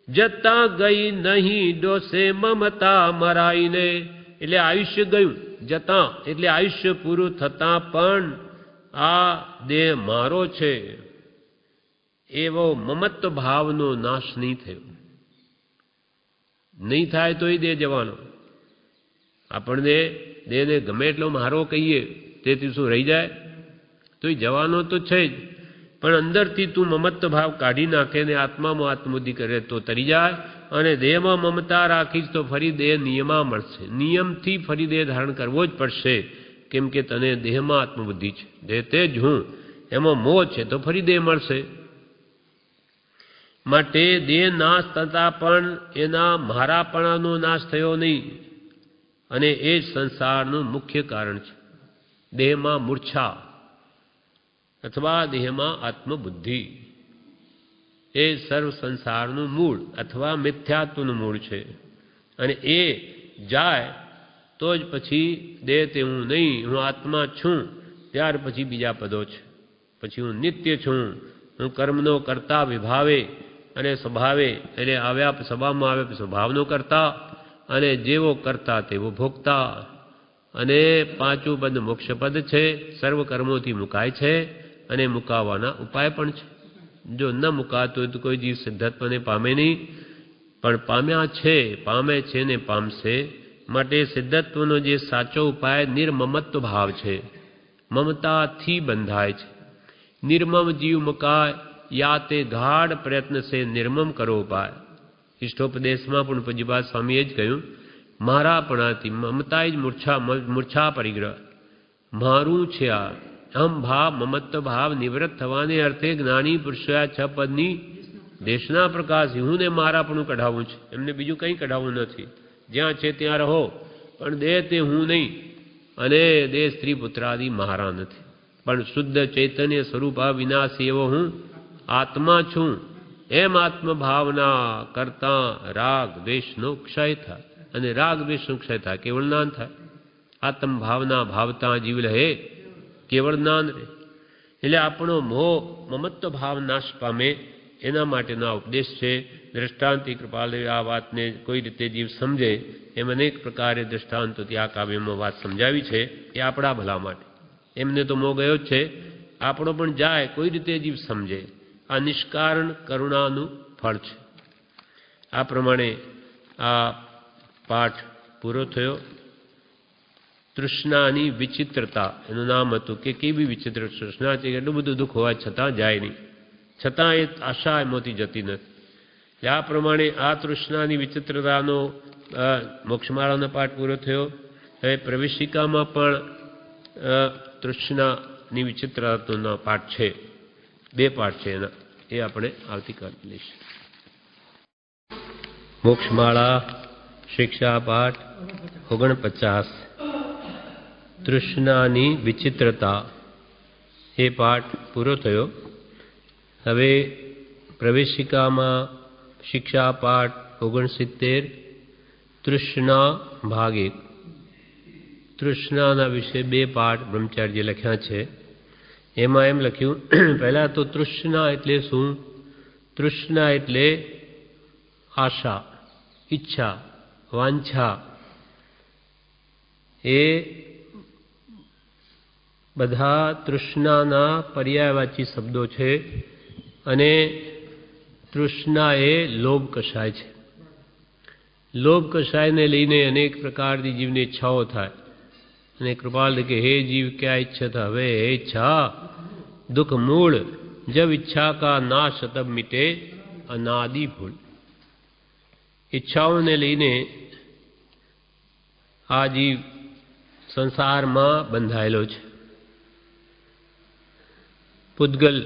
જતા ગઈ નહીં ડોસે મમતા મરાઈને. એટલે આયુષ્ય ગયું, જતા એટલે આયુષ્ય પૂરું થતાં પણ આ દેહ મારો છે એવો મમત્વ ભાવનો નાશ નહીં થયો. નહીં થાય તોય દેહ જવાનો. આપણને દેહને ગમે એટલો મારો કહીએ તેથી શું રહી જાય? તોય જવાનો તો છે જ, પણ અંદરથી તું મમત્વ ભાવ કાઢી નાખે ને આત્મામાં આત્મબુદ્ધિ કરે તો તરી જાય. અને દેહમાં મમતા રાખીશ તો ફરી દેહ નિયમા મળશે. નિયમથી ફરી દેહ ધારણ કરવો જ પડશે, કેમ કે તને દેહમાં આત્મબુદ્ધિ છે, દેહ તે જ હું, એમાં મોહ છે તો ફરી દેહ મળશે. માટે દેહ નાશ થતાં પણ એના મારાપણાનો નાશ થયો નહીં, અને એ જ સંસારનું મુખ્ય કારણ છે. દેહમાં મૂર્છા અથવા દેહમાં આત્મબુદ્ધિ એ સર્વ સંસારનું મૂળ અથવા મિથ્યાત્વનું મૂળ છે. અને એ જાય તો જ પછી દેહ તે હું નહીં, હું આત્મા છું. ત્યાર પછી બીજા પદો છે. પછી હું નિત્ય છું, હું કર્મનો કરતા વિભાવે અને સ્વભાવે, એટલે આવ્યા સ્વભાવમાં આવે સ્વભાવનો કરતા, અને જેવો કરતા તેવો ભોગતા. અને પાંચું પદ મોક્ષપદ છે. સર્વ કર્મોથી મુકાય છે, અને મુકાવાના ઉપાય પણ છે. જો ન મુકાતું હોય તો કોઈ જીવ સિદ્ધત્વને પામે નહીં, પણ પામ્યા છે, પામે છે ને પામશે. માટે સિદ્ધત્વનો જે સાચો ઉપાય નિર્મમત્વ ભાવ છે. મમતાથી બંધાય છે. નિર્મમ જીવ મુકાય, યા તે ગાઢ પ્રયત્ન સે નિર્મમ કરો ઉપાય. ઇષ્ટોપદેશમાં પણ પૂજ્યપાદ સ્વામીએ જ કહ્યું, મારાપણાથી મમતા જ મૂર્છા પરિગ્રહ. મારું છે આ અહમ ભાવ, મમત્વ ભાવ નિવૃત્ત થવાને અર્થે જ્ઞાની પુરુષોએ છ પદની દેશના પ્રકાશ હું ને મારાપણું કઢાવવું છે. એમને બીજું કંઈ કઢાવવું નથી. જ્યાં છે ત્યાં રહો, પણ દેહ તે હું નહીં અને દેહ સ્ત્રી પુત્રાદિ મારા નથી, પણ શુદ્ધ ચૈતન્ય સ્વરૂપા વિનાશી એવો હું આત્મા છું. એમ આત્મભાવના કરતા રાગ દ્વેષનો ક્ષય થાય, અને રાગ દ્વેષનો ક્ષય થાય, કેવળ જ્ઞાન થાય. આત્મભાવના ભાવતા જીવ રહે, કેવળ જ્ઞાન રહે. એટલે આપણો મોહ મમત્વ ભાવ નાશ પામે એના માટેનો આ ઉપદેશ છે. દ્રષ્ટાંતિ કૃપાલ આ વાતને કોઈ રીતે જીવ સમજે એમ અનેક પ્રકારે દ્રષ્ટાંતોથી આ કાવ્યમાં વાત સમજાવી છે. એ આપણા ભલા માટે. એમને તો મોહ ગયો જ છે, આપણો પણ જાય કોઈ રીતે જીવ સમજે. આ નિષ્કારણ કરુણાનું ફળ છે. આ પ્રમાણે આ પાઠ પૂરો થયો. તૃષ્ણાની વિચિત્રતા એનું નામ હતું કે કેવી વિચિત્ર તૃષ્ણા છે. એટલું બધું દુઃખ હોવા છતાં જાય નહીં, છતાં એ આશા એમાંથી જતી નથી. આ પ્રમાણે આ તૃષ્ણાની વિચિત્રતાનો મોક્ષમાળાનો પાઠ પૂરો થયો. હવે પ્રવેશિકામાં પણ તૃષ્ણાની વિચિત્રતાનો પાઠ છે, 2 પાઠ છે એના, એ આપણે આવતીકાલે લઈશું. મોક્ષમાળા શિક્ષા પાઠ 49 તૃષ્ણાની વિચિત્રતા, એ પાઠ પૂરો થયો. હવે પ્રવેશિકામાં શિક્ષા પાઠ 69 તૃષ્ણા ભાગ 1. તૃષ્ણાના વિશે 2 પાઠ બ્રહ્મચાર્યે લખ્યા છે. એમાં એમ લખ્યું, પહેલાં તો તૃષ્ણા એટલે શું? તૃષ્ણા એટલે આશા, ઈચ્છા, વાંછા. એ બધા તૃષ્ણાના પર્યાયવાચી શબ્દો છે. અને તૃષ્ણા એ લોભ કષાય છે. લોભ કષાયને લઈને અનેક પ્રકારની જીવની ઈચ્છાઓ થાય. અને કૃપાલ કે હે જીવ ક્યાં ઈચ્છતા હવે હે ઈચ્છા દુઃખ મૂળ, જબ ઈચ્છા કા નાશ તબ મિટે અનાદિ ભૂલ. ઈચ્છાઓને લઈને આ જીવ સંસારમાં બંધાયેલો છે. પૂતગલ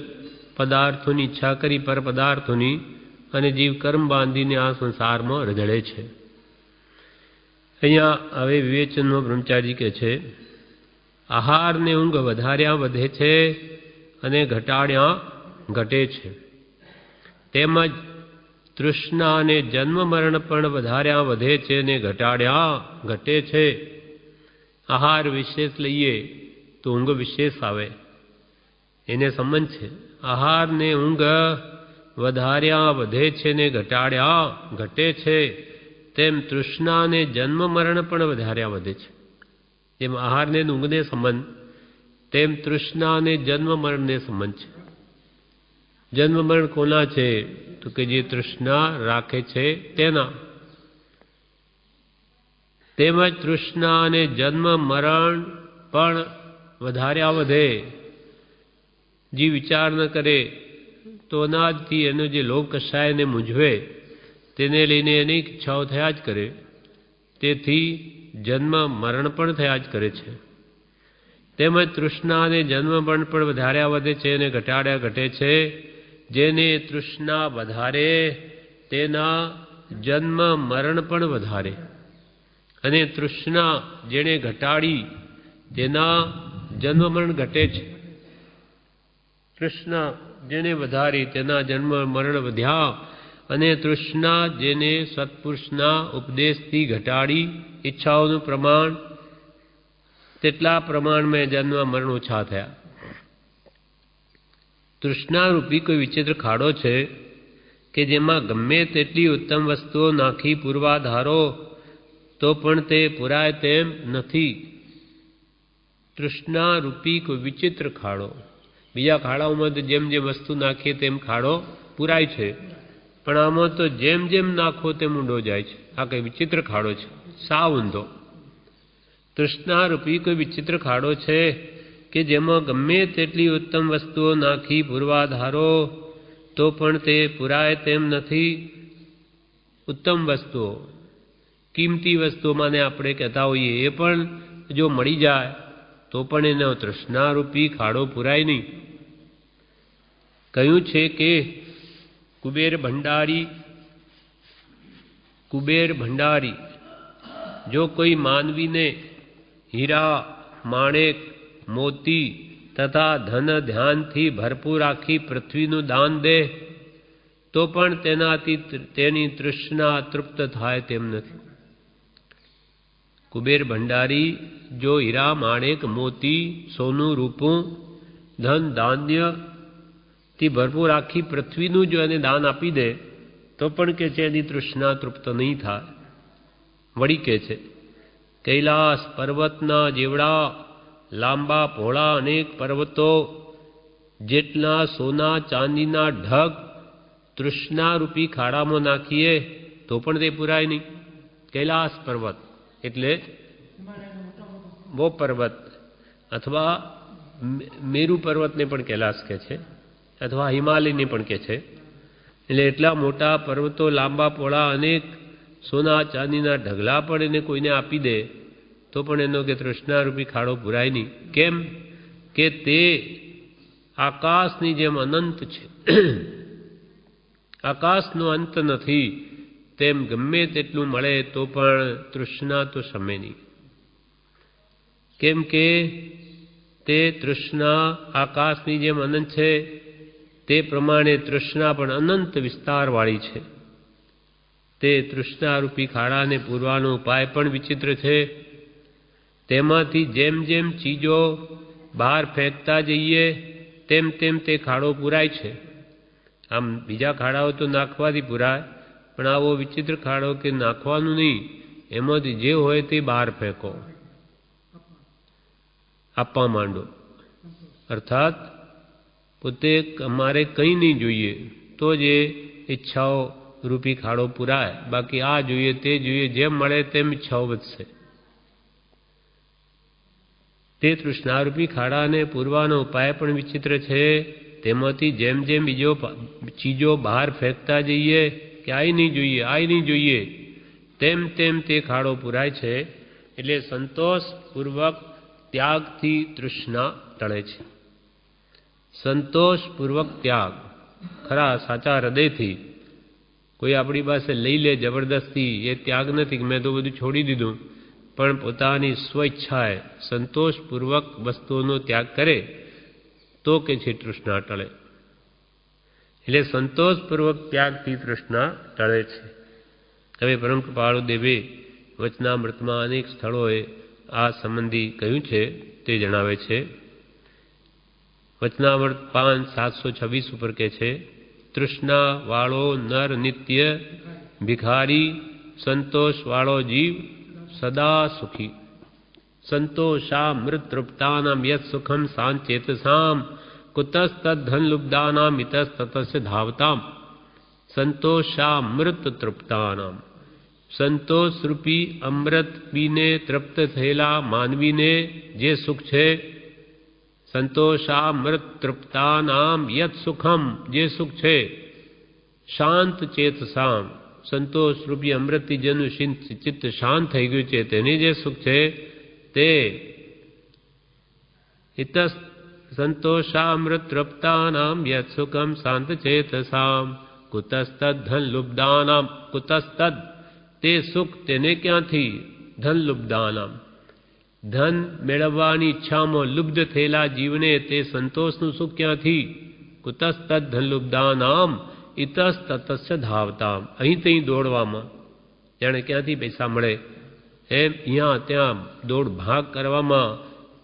પદાર્થોની ઈચ્છા કરી, પર પદાર્થોની, અને જીવ કર્મ બાંધીને આ સંસારમાં રઝળે છે. અહીંયા હવે વિવેચનનો બ્રહ્મચારી કહે છે, આહારને ઊંઘ વધાર્યા વધે છે અને ઘટાડ્યા ઘટે છે. તેમજ તૃષ્ણા અને જન્મ મરણ પણ વધાર્યા વધે છે અને ઘટાડ્યા ઘટે છે. આહાર વિશેષ લઈએ તો ઊંઘ વિશેષ આવે, એને સંબંધ છે. આહારને ઊંઘ વધાર્યા વધે છે ને ઘટાડ્યા ઘટે છે, તેમ તૃષ્ણાને જન્મ મરણ પણ વધાર્યા વધે છે. જેમ આહારને ઊંઘને સંબંધ, તેમ તૃષ્ણાને જન્મ મરણને સંબંધ છે. જન્મ મરણ કોના છે? તો કે જે તૃષ્ણા રાખે છે તેના. તેમજ તૃષ્ણા અને જન્મ મરણ પણ વધાર્યા વધે. જે વિચાર ન કરે તો અનાદથી એનો જે લોભ કષાયને મૂંઝવે તેને લઈને અનેક ઈચ્છાઓ થયા જ કરે. તેથી જન્મ મરણ પણ થયા જ કરે છે. તેમજ તૃષ્ણા અને જન્મ મરણ પણ વધાર્યા વધે છે અને ઘટાડ્યા ઘટે છે. જેને તૃષ્ણા વધારે તેના જન્મ મરણ પણ વધારે, અને તૃષ્ણા જેણે ઘટાડી તેના જન્મ મરણ ઘટે છે. તૃષ્ણા જેને વધારી તેના જન્મ મરણ વધ્યા, અને તૃષ્ણા જેને સત્પુરુષના ઉપદેશથી ઘટાડી ઈચ્છાઓનું પ્રમાણ, તેટલા પ્રમાણમાં જન્મ મરણ ઓછા થયા. તૃષ્ણારૂપી કોઈ વિચિત્ર ખાડો છે કે જેમાં ગમે તેટલી ઉત્તમ વસ્તુઓ નાખી પૂરવા ધારો તો પણ તે પુરાય તેમ નથી. તૃષ્ણારૂપી કોઈ વિચિત્ર ખાડો. બીજા ખાડાઓમાં તો જેમ જેમ વસ્તુ નાખીએ તેમ ખાડો પુરાય છે, પણ આમાં તો જેમ જેમ નાખો તેમ ઊંડો જાય છે. આ કંઈ વિચિત્ર ખાડો છે, સાવ ઊંધો. તૃષ્ણારૂપી કોઈ વિચિત્ર ખાડો છે કે જેમાં ગમે તેટલી ઉત્તમ વસ્તુઓ નાખી પૂરવા ધારો તો પણ તે પુરાય તેમ નથી. ઉત્તમ વસ્તુઓ, કિંમતી વસ્તુઓમાંને આપણે કહેતા હોઈએ, એ પણ જો મળી જાય તો પણ એનો તૃષ્ણારૂપી ખાડો પુરાય નહીં. કહ્યું છે કે કુબેર ભંડારી जो कोई मानवी ने हीरा, माणेक, मोती तथा धन ध्यान थी भरपूर आखी पृथ्वीનું દાન દે તો પણ તેનાથી તેની તૃષ્ણા તૃપ્ત થાય તેમ નથી। કુબેર ભંડારી જો હીરા, માણેક, મોતી, સોનું, રૂપું, ધન, ધાન્ય થી ભરપૂર આખી પૃથ્વીનું જો એને દાન આપી દે તો પણ કે છે એની તૃષ્ણા તૃપ્ત નહીં થાય। વળી કે છે કૈલાસ પર્વતના જેવડા લાંબા પહોળા અનેક પર્વતો જેટલા સોના ચાંદીના ઢગ તૃષ્ણારૂપી ખાડામાં નાખીએ તો પણ તે પુરાય નહીં। કૈલાસ પર્વત એટલે वो पर्वत अथवा मेरु पर्वत ने पण कैलास कहे छे अथवा हिमालय ने पण कहे छे। એટલે એટલા મોટા પર્વતો લાંબા પોળા અનેક સોના ચાંદીના ઢગલા પણ એને કોઈને આપી દે તો પણ એનો કે તૃષ્ણારૂપી ખાડો પુરાય નહીં। કેમ કે તે આકાશની જેમ અનંત છે। આકાશનો અંત નથી તેમ ગમે તેટલું મળે તો પણ તૃષ્ણા તો શમે નહીં। કેમ કે તે તૃષ્ણા આકાશની જેમ અનંત છે તે પ્રમાણે તૃષ્ણા પણ અનંત વિસ્તારવાળી છે। તે તૃષ્ણારૂપી ખાડાને પૂરવાનો ઉપાય પણ વિચિત્ર છે। તેમાંથી જેમ જેમ ચીજો બહાર ફેંકતા જઈએ તેમ તેમ તે ખાડો પૂરાય છે। આમ બીજા ખાડાઓ તો નાખવાથી પૂરાય પણ આવો વિચિત્ર ખાડો કે નાખવાનું નહીં, એમાંથી જે હોય તે બહાર ફેંકો, આપવા માંડો। અર્થાત પોતે અમારે કંઈ નહીં જોઈએ તો જ એ ઈચ્છાઓ રૂપી ખાડો પૂરાય, બાકી આ જોઈએ તે જોઈએ જેમ મળે તેમ ઈચ્છાઓ વધશે। તે તૃષ્ણારૂપી ખાડાને પૂરવાનો ઉપાય પણ વિચિત્ર છે। તેમાંથી જેમ જેમ બીજો ચીજો બહાર ફેંકતા જઈએ કે આઈ નહીં જોઈએ તેમ તેમ તે ખાડો પૂરાય છે। એટલે સંતોષપૂર્વક ત્યાગથી તૃષ્ણા ટળે છે। સંતોષપૂર્વક ત્યાગ ખરા સાચા હૃદયથી, કોઈ આપણી પાસે લઈ લે જબરદસ્તી, એ ત્યાગ નથી કે મેં તો બધું છોડી દીધું, પણ પોતાની સ્વઈચ્છાએ સંતોષપૂર્વક વસ્તુઓનો ત્યાગ કરે તો કે છે તૃષ્ણા ટળે। એટલે સંતોષપૂર્વક ત્યાગથી તૃષ્ણા ટળે છે। હવે પરમ કૃપાળુ દેવે વચનામૃતમાં અનેક સ્થળોએ આ સંબંધી કહ્યું છે તે જણાવે છે। વચનામૃત 5:726 ઉપર કહે છે તૃષ્ણા વાળો નર નિત્ય ભિખારી, સંતોષ વાળો જીવ સદા સુખી। સંતોષામૃત તૃપ્તાનામ યત સુખમ સાંચેતસામ કુતસ્તદ ધન લુબ્ધાનામ ઇતસ્તતસ્ય ધાવતામ। સંતોષામૃત તૃપ્તાનામ, સંતોષ રૂપી અમૃત પીને તૃપ્ત થયેલા માનવીને જે સુખ છે, સંતોષામૃત તૃપ્તાનામ યત સુખમ, જે સુખ છે, શાંત ચેતસામ, સંતોષ રૂપી અમૃતથી જેનું ચિત્ત શાંત થઈ ગયું છે તેને જે સુખ છે તે ઇતસ સંતોષામૃત તૃપ્તાનામ યત સુખમ શાંત ચેતસામ કુતસ્તદ ધન લુબ્ધાનામ, કુતસ્તદ તે સુખ તેને ક્યાંથી, ધન લુબ્ધાનામ, ધન મેળવવાની ઈચ્છામાં લુબ્ધ થયેલા જીવને તે સંતોષનું સુખ ક્યાંથી, કુતસ્તદ ધન લુબ્ધાનામ ઇતસ્તતસ્ય ધાવતામ, અહીં ત્યાં દોડવામાં, જાણે ક્યાંથી પૈસા મળે એમ અહીંયા ત્યાં દોડ ભાગ કરવામાં,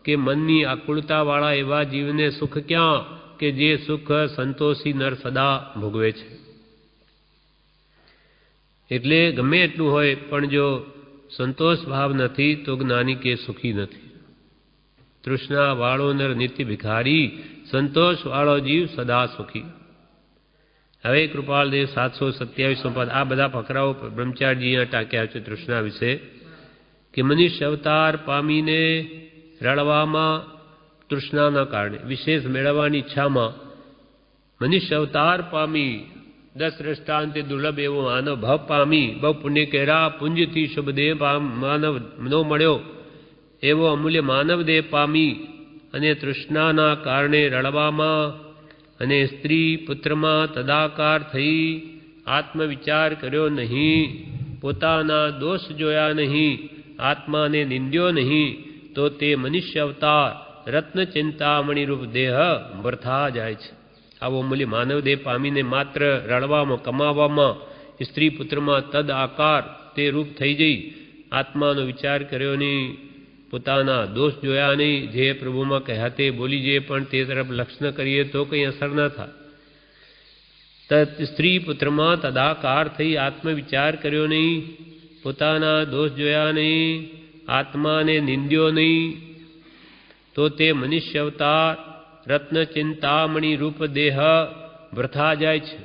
કે મનની આકુળતાવાળા એવા જીવને સુખ ક્યાં કે જે સુખ સંતોષી નર સદા ભોગવે છે। એટલે ગમે એટલું હોય પણ જો સંતોષ ભાવ નથી તો જ્ઞાની કે સુખી નથી। તૃષ્ણા વાળો નર નિત્ય ભિખારી, સંતોષ વાળો જીવ સદા સુખી। હવે કૃપાલદેવ 727 પદ, આ બધા ફકરાઓ બ્રહ્મચારીજી અહીંયા ટાંક્યા છે તૃષ્ણા વિશે, કે મનુષ્ય અવતાર પામીને રળવામાં તૃષ્ણાના કારણે, વિશેષ મેળવવાની ઈચ્છામાં મનુષ્ય અવતાર પામી, 10 દ્રષ્ટાંતે દુર્લભ એવો માનવ ભવ પામી, બહુ પુણ્ય કર્યા, પુંજથી શુભ દેહ માનવ નો મળ્યો એવો અમૂલ્ય માનવ દેહ પામી અને તૃષ્ણાના કારણે રળવામાં અને સ્ત્રી પુત્રમાં તદાકાર થઈ, આત્મવિચાર કર્યો નહીં, પોતાના દોષ જોયા નહીં આત્માને નિંદ્યો નહીં તો તે મનુષ્ય અવતાર રત્ન ચિંતામણી રૂપ દેહ વ્યર્થા જાય છે. આવો મૂલ્ય માનવ દેહ પામીને માત્ર રળવામાં કમાવામાં સ્ત્રી પુત્રમાં તદ આકાર તે રૂપ થઈ જઈ આત્માનો વિચાર કર્યો નહીં, પોતાના દોષ જોયા નહીં, જે પ્રભુમાં કહ્યા તે બોલી જઈએ પણ તે તરફ લક્ષ ન કરીએ તો કંઈ અસર ન થાય. સ્ત્રી પુત્રમાં તદાકાર થઈ આત્મવિચાર કર્યો નહીં, પોતાના દોષ જોયા નહીં, આત્માને નિંદ્યો નહીં તો તે મનુષ્ય અવતાર રત્ન ચિંતામણી રૂપ દેહ વ્યર્થા જાય છે,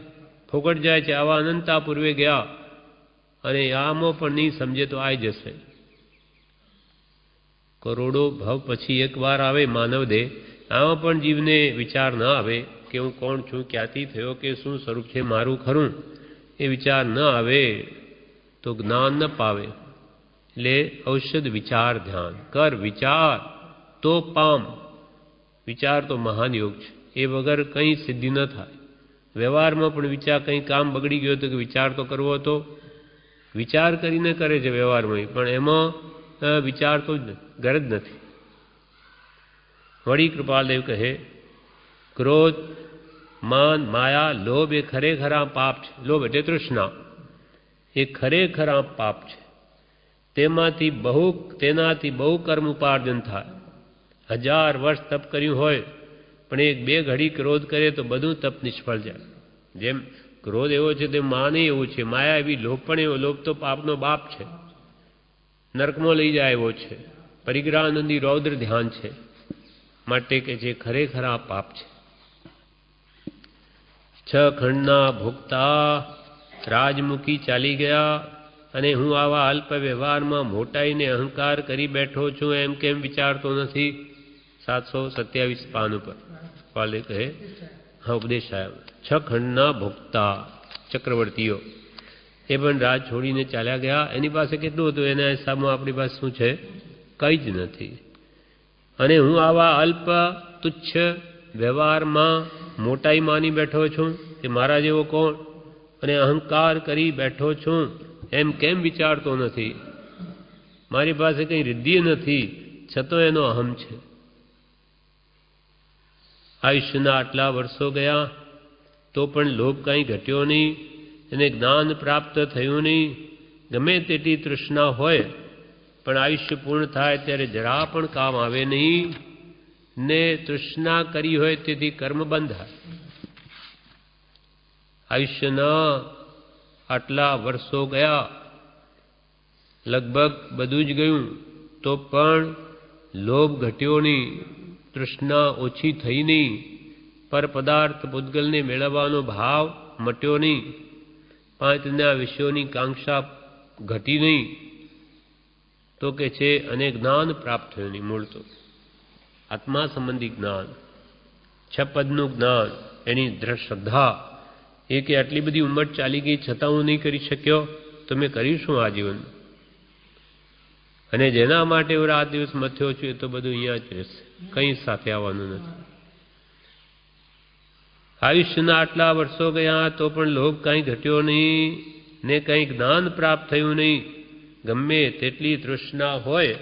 ફોગટ જાય છે. આવા અનંતા પૂર્વે ગયા અને આમાં પણ નહીં સમજે તો આવી જશે. કરોડો ભાવ પછી એકવાર આવે માનવ દેહ, આમાં પણ જીવને વિચાર ન આવે કે હું કોણ છું, ક્યાંથી થયો, કે શું સ્વરૂપ છે મારું ખરું, એ વિચાર ન આવે તો જ્ઞાન ન પાવે. એટલે ઔષધ વિચાર ધ્યાન કર, વિચાર તો પામ. વિચાર તો મહાન યોગ છે, એ વગર કંઈ સિદ્ધિ ન થાય. વ્યવહારમાં પણ વિચાર કંઈ કામ બગડી ગયો તો કે વિચાર તો કરવો હતો, વિચાર કરીને કરે છે વ્યવહારમાં, પણ એમાં વિચાર તો ગરજ નથી. વળી કૃપાલદેવ કહે ક્રોધ, માન, માયા, લોભ એ ખરેખરા પાપ છે. લોભ એટલે તૃષ્ણા, એ ખરેખરા પાપ છે. તેનાથી બહુ કર્મ ઉપાર્જન થાય. 1000 વર્ષ તપ કર્યું હોય પણ 1-2 ઘડી ક્રોધ કરે તો બધું તપ નિષ્ફળ જાય. જેમ ક્રોધ એવો છે તેમ માન એવું છે, માયા એવી, લોભ પણ એવો. લોભ તો પાપનો બાપ છે, નરકમાં લઈ જાય એવો છે. પરિગ્રહાનંદી રૌદ્ર ધ્યાન છે, માટે કે જે ખરેખર આ પાપ છે. 6 ખંડના ભોગતા રાજમુખી ચાલી ગયા અને હું આવા અલ્પ વ્યવહારમાં મોટાઈને અહંકાર કરી બેઠો છું એમ કેમ વિચારતો નથી. 727 પાન ઉપર વાલે કહે હા ઉપદેશ આવ્યો. 6 ખંડના ભોગતા ચક્રવર્તીઓ એ પણ રાજ છોડીને ચાલ્યા ગયા. એની પાસે કેટલું હતું એના હિસાબમાં આપણી પાસે શું છે? કંઈ જ નથી. અને હું આવા અલ્પ તુચ્છ વ્યવહારમાં મોટાઈ માની બેઠો છું કે મારા જેવો કોણ, અને અહંકાર કરી બેઠો છું એમ કેમ વિચારતો નથી. મારી પાસે કંઈ રિદ્ધિ નથી છતાં એનો અહમ છે. આયુષ્યના આટલા વર્ષો ગયા તો પણ લોભ કંઈ ઘટ્યો નહીં, એને જ્ઞાન પ્રાપ્ત થયું નહીં. ગમે તેટલી તૃષ્ણા હોય પણ આયુષ્ય પૂર્ણ થાય ત્યારે જરા પણ કામ આવે નહીં, ને તૃષ્ણા કરી હોય તેથી કર્મ બંધાય. આયુષ્યના આટલા વર્ષો ગયા, લગભગ બધું જ ગયું, તો પણ લોભ ઘટ્યો નહીં, તૃષ્ણા ઓછી થઈ નહીં, પર પદાર્થ પૂતગલને મેળવવાનો ભાવ મટ્યો નહીં, 5 વિષયોની કાંક્ષા ઘટી નહીં. તો કે છે અને જ્ઞાન પ્રાપ્ત થયું નહીં. મૂળ તો આત્મા સંબંધી જ્ઞાન, 6 પદનું જ્ઞાન, એની દ્રઢ શ્રદ્ધા. એ કે આટલી બધી ઉંમર ચાલી ગઈ છતાં હું નહીં કરી શક્યો તો મેં કરીશું આજીવન. અને જેના માટે હું રાત દિવસ મથ્યો છું એ તો બધું અહીંયા જ રહેશે, કંઈ સાથે આવવાનું નથી. આયુષ્યના આટલા વર્ષો ગયા તો પણ લોભ કંઈ ઘટ્યો નહીં, ને કંઈ જ્ઞાન પ્રાપ્ત થયું નહીં. ગમે તેટલી તૃષ્ણા હોય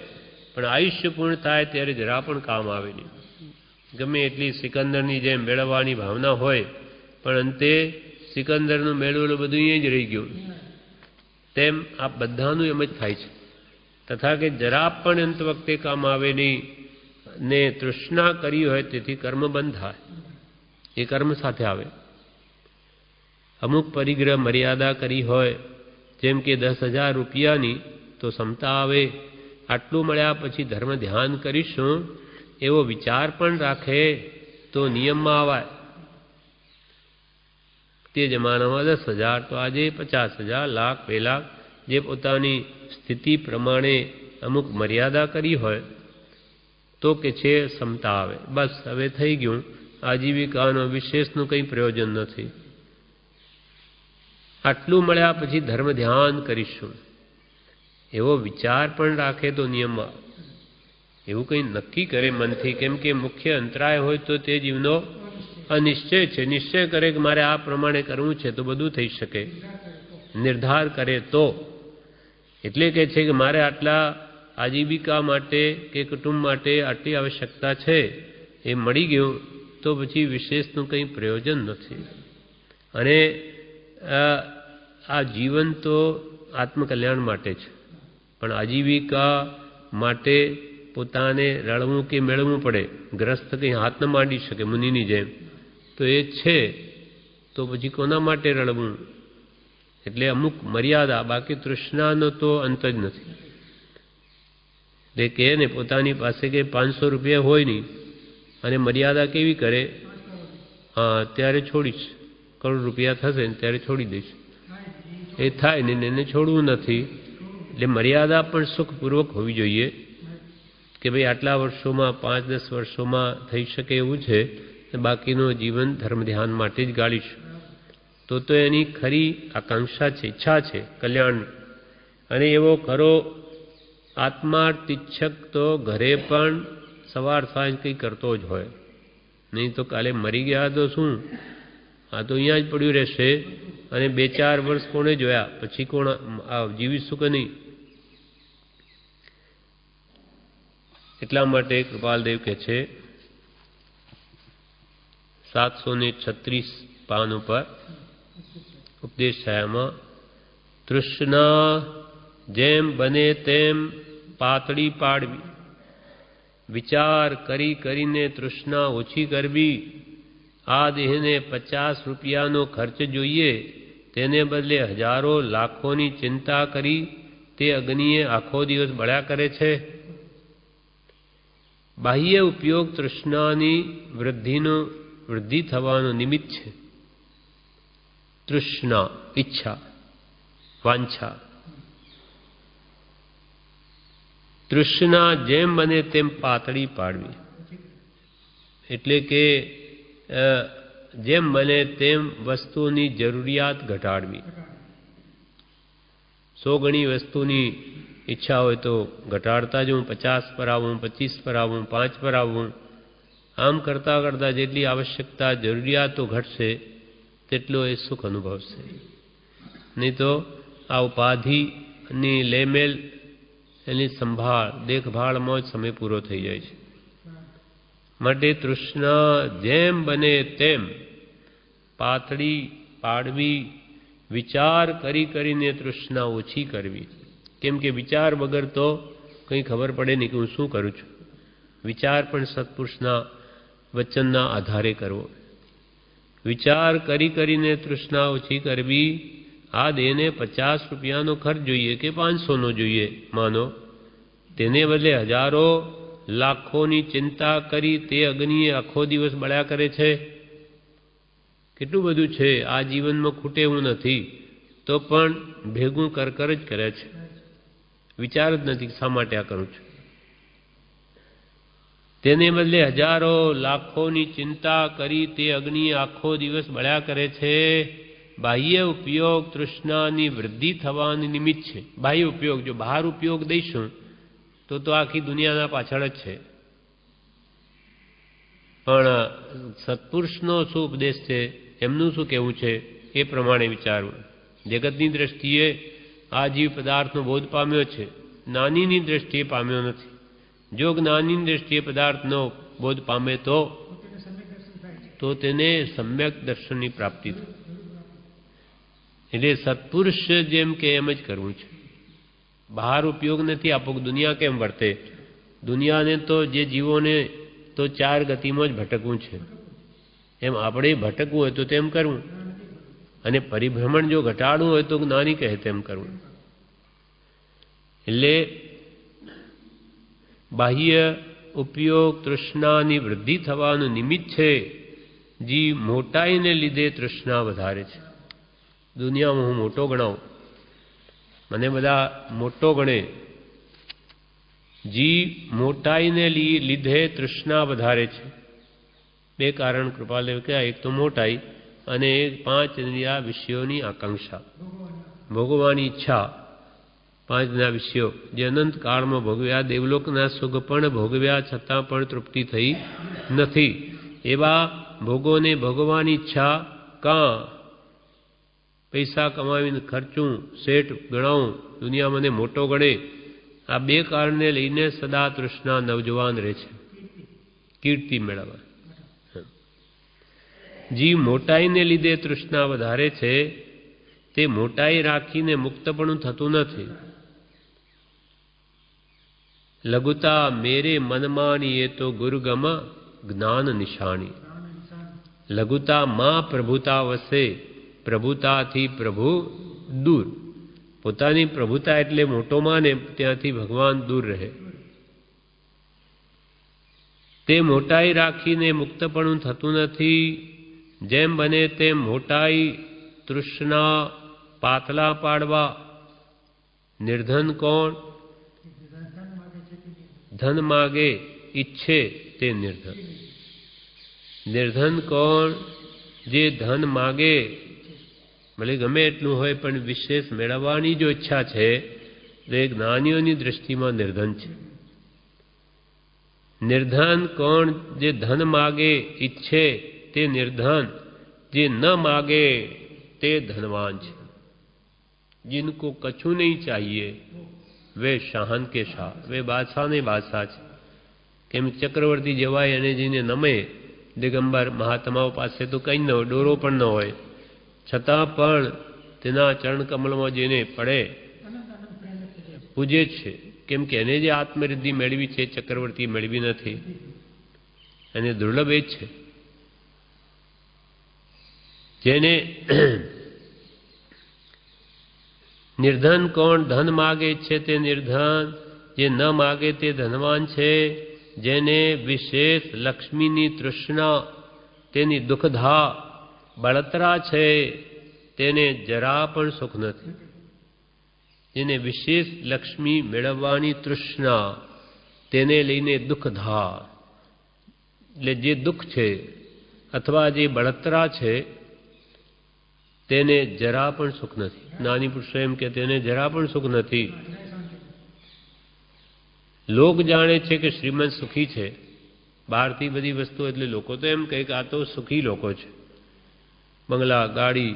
પણ આયુષ્ય પૂર્ણ થાય ત્યારે જરા પણ કામ આવે નહીં. ગમે એટલી સિકંદરની જેમ મેળવવાની ભાવના હોય પણ અંતે સિકંદરનું મેળવેલું બધું અહીંયા જ રહી ગયું. તેમ આ બધાનું એમ જ થાય છે. તથા કે જરા પણ અંત વખતે કામ આવે નહીં, ને તૃષ્ણા કરી હોય તેથી કર્મ બંધ થાય. એ કર્મ સાથે આવે. અમુક પરિગ્રહ મર્યાદા કરી હોય, જેમ કે 10,000 રૂપિયાની, તો ક્ષમતા આવે. આટલું મળ્યા પછી ધર્મ ધ્યાન કરીશું એવો વિચાર પણ રાખે તો નિયમમાં આવાય. તે જમાનામાં 10,000 તો આજે 50,000, લાખ, 2 લાખ, જે પોતાની સ્થિતિ પ્રમાણે અમુક મર્યાદા કરી હોય તો કે છે ક્ષમતા આવે. બસ હવે થઈ ગયું, આજીવિકાનો વિશેષનું કંઈ પ્રયોજન નથી. આટલું મળ્યા પછી ધર્મ ધ્યાન કરીશું એવો વિચાર પણ રાખે તો નિયમમાં. એવું કંઈ નક્કી કરે મનથી, કેમ કે મુખ્ય અંતરાય હોય તો તે જીવનો અનિશ્ચય છે. નિશ્ચય કરે કે મારે આ પ્રમાણે કરવું છે તો બધું થઈ શકે. નિર્ધાર કરે તો, એટલે કે છે કે મારે આટલા આજીવિકા માટે કે કુટુંબ માટે આટલી આવશ્યકતા છે એ મળી ગયું તો પછી વિશેષનું કંઈ પ્રયોજન નથી. અને આ જીવન તો આત્મકલ્યાણ માટે છે, પણ આજીવિકા માટે પોતાને રળવું કે મેળવવું પડે. ગ્રસ્ત કંઈ હાથ ન માંડી શકે મુનિની જેમ, તો એ છે તો પછી કોના માટે રળવું? એટલે અમુક મર્યાદા, બાકી તૃષ્ણાનો તો અંત જ નથી. એટલે કહે ને પોતાની પાસે કે 500 રૂપિયા હોય નહીં અને મર્યાદા કેવી કરે, હા ત્યારે છોડીશ, કરોડ રૂપિયા થશે ને ત્યારે છોડી દઈશ, એ થાય ને એને છોડવું નથી. એટલે મર્યાદા પણ સુખપૂર્વક હોવી જોઈએ કે ભાઈ આટલા વર્ષોમાં 5-10 વર્ષોમાં થઈ શકે એવું છે, બાકીનું જીવન ધર્મ ધ્યાન માટે જ ગાળીશ. તો એની ખરી આકાંક્ષા છે, ઈચ્છા છે કલ્યાણ. અને એવો ખરો આત્મા તીચ્છક તો ઘરે પણ સવાર સાંજ કંઈ કરતો જ હોય, નહીં તો કાલે મરી ગયા તો શું, આ તો અહીંયા જ પડ્યું રહેશે. અને 2-4 વર્ષ કોણે જોયા, પછી કોણ જીવીશું કે નહીં? એટલા માટે કૃપાલદેવ કહે છે 736 પાન ઉપર ઉપદેશ છાયામાં, તૃષ્ણા જેમ બને તેમ પાતળી પાડવી, વિચાર કરી કરીને તૃષ્ણા ઓછી કરવી. આ દેહને 50 રૂપિયાનો ખર્ચ જોઈએ, તેને બદલે હજારો લાખોની ચિંતા કરી તે અગ્નિએ આખો દિવસ બળ્યા કરે છે. બાહ્ય ઉપયોગ તૃષ્ણાની વૃદ્ધિ થવાનો નિમિત્ત છે. તૃષ્ણા, ઈચ્છા, વાંછા. તૃષ્ણા જેમ બને તેમ પાતળી પાડવી, એટલે કે જેમ બને તેમ વસ્તુની જરૂરિયાત ઘટાડવી. 100 ગણી વસ્તુની ઈચ્છા હોય તો ઘટાડતા જવું, 50 પર આવું, 25 પર આવું, 5 પર આવું. આમ કરતાં કરતાં જેટલી આવશ્યકતા જરૂરિયાતો ઘટશે તેટલો એ સુખ અનુભવશે. નહીં તો આ ઉપાધિની લેમેલ, એની સંભાળ દેખભાળમાં જ સમય પૂરો થઈ જાય છે. માટે તૃષ્ણા જેમ બને તેમ પાતળી પાડવી, વિચાર કરીને તૃષ્ણા ઓછી કરવી. કેમ કે વિચાર વગર તો કંઈ ખબર પડે નહીં કે હું શું કરું છું. વિચાર પણ સત્પુરુષના વચનના આધારે કરવો. વિચાર કરીને તૃષ્ણા ઓછી કરવી. આ દેહને 50 રૂપિયાનો ખર્ચ જોઈએ કે 500નો જોઈએ માનો, તેને બદલે હજારો લાખોની ચિંતા કરી તે અગ્નિએ આખો દિવસ બળ્યા કરે છે. કેટલું બધું છે આ જીવનમાં, ખૂટે એવું નથી, તો પણ ભેગું કર જ કરે છે. વિચાર જ નથી શા માટે આ કરું છું. તેને બદલે હજારો લાખોની ચિંતા કરી તે અગ્નિ આખો દિવસ બળ્યા કરે છે. બાહ્ય ઉપયોગ તૃષ્ણાની વૃદ્ધિ થવાની નિમિત્ત છે. બાહ્ય ઉપયોગ, જો બહાર ઉપયોગ દઈશું તો આખી દુનિયાના પાછળ જ છે. પણ સત્પુરુષનો શું ઉપદેશ છે, એમનું શું કહેવું છે, એ પ્રમાણે વિચારવું. જગતની દ્રષ્ટિએ આ જીવ પદાર્થનો બોધ પામ્યો છે, જ્ઞાનીની દ્રષ્ટિએ પામ્યો નથી. જો જ્ઞાનીની દ્રષ્ટિએ પદાર્થનો બોધ પામે તો તેને સમ્યક દર્શનની પ્રાપ્તિ થાય. એટલે સત્પુરુષ જેમ કે એમ જ કરવું છે. બહાર ઉપયોગ નથી આપવો. દુનિયા કેમ વર્તે? દુનિયાને તો જે જીવોને તો 4 ગતિમાં જ ભટકવું છે, એમ આપણે ભટકવું હોય તો તેમ કરવું. અને પરિભ્રમણ જો ઘટાડવું હોય તો જ્ઞાની કહે તેમ કરવું. એટલે બાહ્ય ઉપયોગ તૃષ્ણાની વૃદ્ધિ થવાનું નિમિત્ત છે. જીવ મોટાઈને લીધે તૃષ્ણા વધારે છે. દુનિયામાં હું મોટો ગણાવું, મને બધા મોટો ગણે. જીવ મોટાઈને લીધે તૃષ્ણા વધારે છે. 2 કારણ કૃપાલદેવ કહ્યા, એક તો મોટાઈ અને 5 વિષયોની આકાંક્ષા, ભોગવવાની ઈચ્છા. 5 વિષયો જે અનંત કાળમાં ભોગવ્યા, દેવલોકના સુખ પણ ભોગવ્યા છતાં પણ તૃપ્તિ થઈ નથી. એવા ભોગોને ભોગવવાની ઈચ્છા. કાં પૈસા કમાવીને ખર્ચું, શેઠ ગણાવું, દુનિયા મને મોટો ગણે આ બે કારણને લઈને સદા તૃષ્ણા નવજવાન રહે છે, કીર્તિ મેળવવા. જીવ મોટાઈને લીધે તૃષ્ણા વધારે છે, તે મોટાઈ રાખીને મુક્તપણું થતું નથી. લઘુતા મેરે મનમાની એ તો ગુરુગમ જ્ઞાન નિશાની. લઘુતા માં પ્રભુતા વસે, પ્રભુતાથી પ્રભુ દૂર. પોતાની પ્રભુતા એટલે મોટો માને ત્યાંથી ભગવાન દૂર રહે. તે મોટાઈ રાખીને મુક્તપણું થતું નથી. જેમ બને તેમ મોટાઈ તૃષ્ણા પાતળા પાડવા. નિર્ધન કોણ? ધન માગે ઈચ્છે તે નિર્ધન. નિર્ધન કોણ? જે ધન માગે, ભલે ગમે એટલું હોય પણ વિશેષ મેળવવાની જો ઈચ્છા છે તો એ જ્ઞાનીઓની દ્રષ્ટિમાં નિર્ધન છે. નિર્ધન કોણ? જે ધન માગે ઈચ્છે તે નિર્ધન. જે ન માગે તે ધનવાન છે. जिनको कछु नहीं चाहिए वे शाहन के शाह, वे बादशाह ने बादशाह છે. કેમ ચક્રવર્તી જવાય અને જેને નમે દિગંબર મહાત્માઓ પાસે તો કંઈ ન હોય, ડોરો પણ ન હોય, છતાં પણ તેના ચરણ કમળમાં જેને પડે પૂજે છે. કેમ કે એને જે આત્મરિદ્ધિ મેળવી છે ચક્રવર્તી મેળવી નથી, અને દુર્લભ એ છે. જેને નિર્ધન કોણ? ધન માગે છે તે નિર્ધન. જે ન માગે તે ધનવાન છે. જેને વિશેષ લક્ષ્મીની તૃષ્ણા, તેની દુઃખધા બળતરા છે, તેને જરા પણ સુખ નથી. જેને વિશેષ લક્ષ્મી મેળવવાની તૃષ્ણા, તેને લઈને દુઃખધા, એટલે જે દુઃખ છે અથવા જે બળતરા છે તેને જરા પણ સુખ નથી. જ્ઞાની પુરુષો એમ કે તેને જરા પણ સુખ નથી. લોક જાણે છે કે શ્રીમંત સુખી છે, બહારથી બધી વસ્તુ, એટલે લોકો તો એમ કહે કે આ તો સુખી લોકો છે. બંગલા, ગાડી,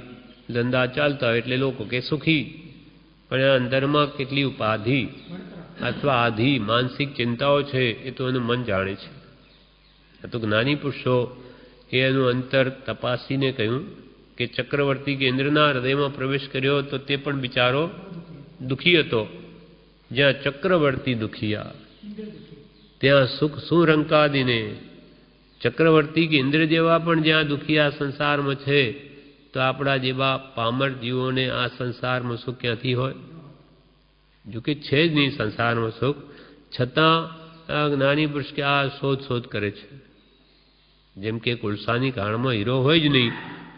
ધંધા ચાલતા હોય એટલે લોકો કે સુખી. પણ આ અંદરમાં કેટલી ઉપાધિ અથવા આધિ માનસિક ચિંતાઓ છે એ તો એનું મન જાણે છે. આ તો જ્ઞાની પુરુષો એ એનું અંતર તપાસીને કહ્યું કે ચક્રવર્તી કે ઇન્દ્રના હૃદયમાં પ્રવેશ કર્યો તો તે પણ બિચારો દુઃખી હતો. જ્યાં ચક્રવર્તી દુખિયા ત્યાં સુખ શું રંકાદીને. ચક્રવર્તી કે ઇન્દ્ર જેવા પણ જ્યાં દુખિયા સંસારમાં છે, તો આપણા જેવા પામર જીવોને આ સંસારમાં સુખ ક્યાંથી હોય? જો કે છે જ નહીં સંસારમાં સુખ, છતાં આ જ્ઞાની પુરુષ કે આ શોધ કરે છે. જેમ કે કોલસાની કાળમાં હીરો હોય જ નહીં,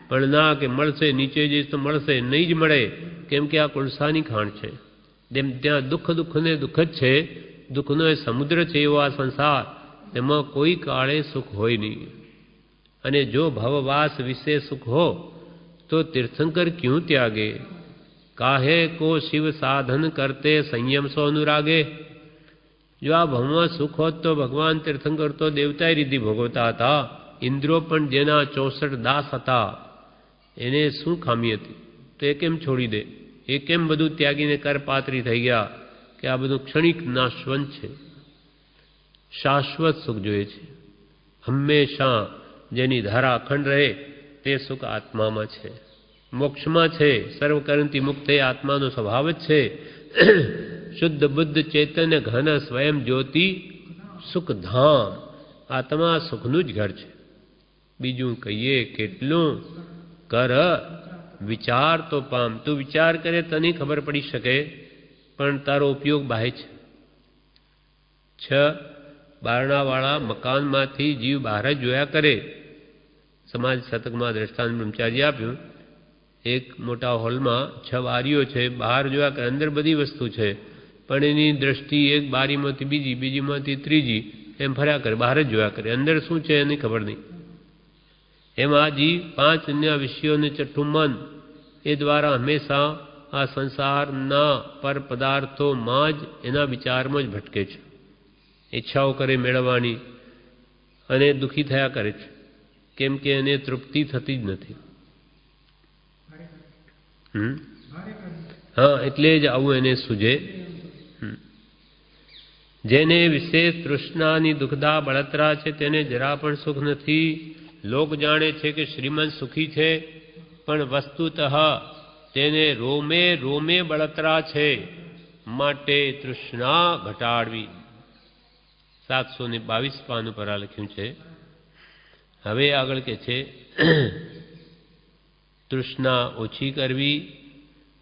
પણ ના કે મળશે, નીચે જઈશ તો મળશે, નહીં જ મળે, કેમ કે આ કોલસાની ખાણ છે. તેમ ત્યાં દુઃખને દુઃખ જ છે. દુઃખનો એ સમુદ્ર છે એવો આ સંસાર, તેમાં કોઈ કાળે સુખ હોય નહીં. અને જો ભવવાસ વિશે સુખ હો તો તીર્થંકર ક્યું ત્યાગે? કાહે કો શિવ સાધન કરતે સંયમ સો અનુરાગે. જો આ ભવમાં સુખ હોત તો ભગવાન તીર્થંકર તો દેવતાએ રીતિ ભોગવતા હતા. ઇન્દ્રો પણ જેના 64 દાસ હતા, એને શું ખામી હતી? તો એ કેમ છોડી દે? એ કેમ બધું ત્યાગીને કરપાત્રી થઈ ગયા? કે આ બધું ક્ષણિક નાશવંત છે. શાશ્વત સુખ જોઈએ છે. હંમેશા જેની ધારા અખંડ રહે તે સુખ આત્મામાં છે, મોક્ષમાં છે. સર્વકરણથી મુક્ત એ આત્માનો સ્વભાવ જ છે. શુદ્ધ બુદ્ધ ચૈતન્ય ઘન સ્વયં જ્યોતિ સુખધામ. આત્મા સુખનું જ ઘર છે. બીજું કહીએ કેટલું? કર વિચાર તો પામ. તું વિચાર કરે તને ખબર પડી શકે, પણ તારો ઉપયોગ બાહ્ય છે. 6 બારણાવાળા મકાનમાંથી જીવ બહાર જ જોયા કરે. સમાજ શતકમાં દ્રષ્ટાંત બ્રહ્મચારી આપ્યું. એક મોટા હોલમાં 6 બારીઓ છે, બહાર જોયા કરે, અંદર બધી વસ્તુ છે, પણ એની દ્રષ્ટિ એક બારીમાંથી બીજી, બીજીમાંથી ત્રીજી, એમ ફર્યા કરે, બહાર જ જોયા કરે, અંદર શું છે એની ખબર નહીં. એમ આ જીવ 5 અન્ય વિષયોને છઠ્ઠું મન, એ દ્વારા હંમેશા આ સંસારના પર પદાર્થોમાં જ એના વિચારમાં જ ભટકે છે. ઈચ્છાઓ કરે મેળવવાની અને દુઃખી થયા કરે છે, કેમ કે એને તૃપ્તિ થતી જ નથી. હા, એટલે જ આવું એને સૂજે. જેને વિશેષ તૃષ્ણાની દુઃખદા બળતરા છે તેને જરા પણ સુખ નથી. લોક જાણે છે કે શ્રીમંત સુખી છે, પણ વસ્તુતઃ તેને રોમે રોમે બળતરા છે, માટે તૃષ્ણા ઘટાડવી. 722 પાનું પર આ લખ્યું છે. હવે આગળ કે છે તૃષ્ણા ઓછી કરવી,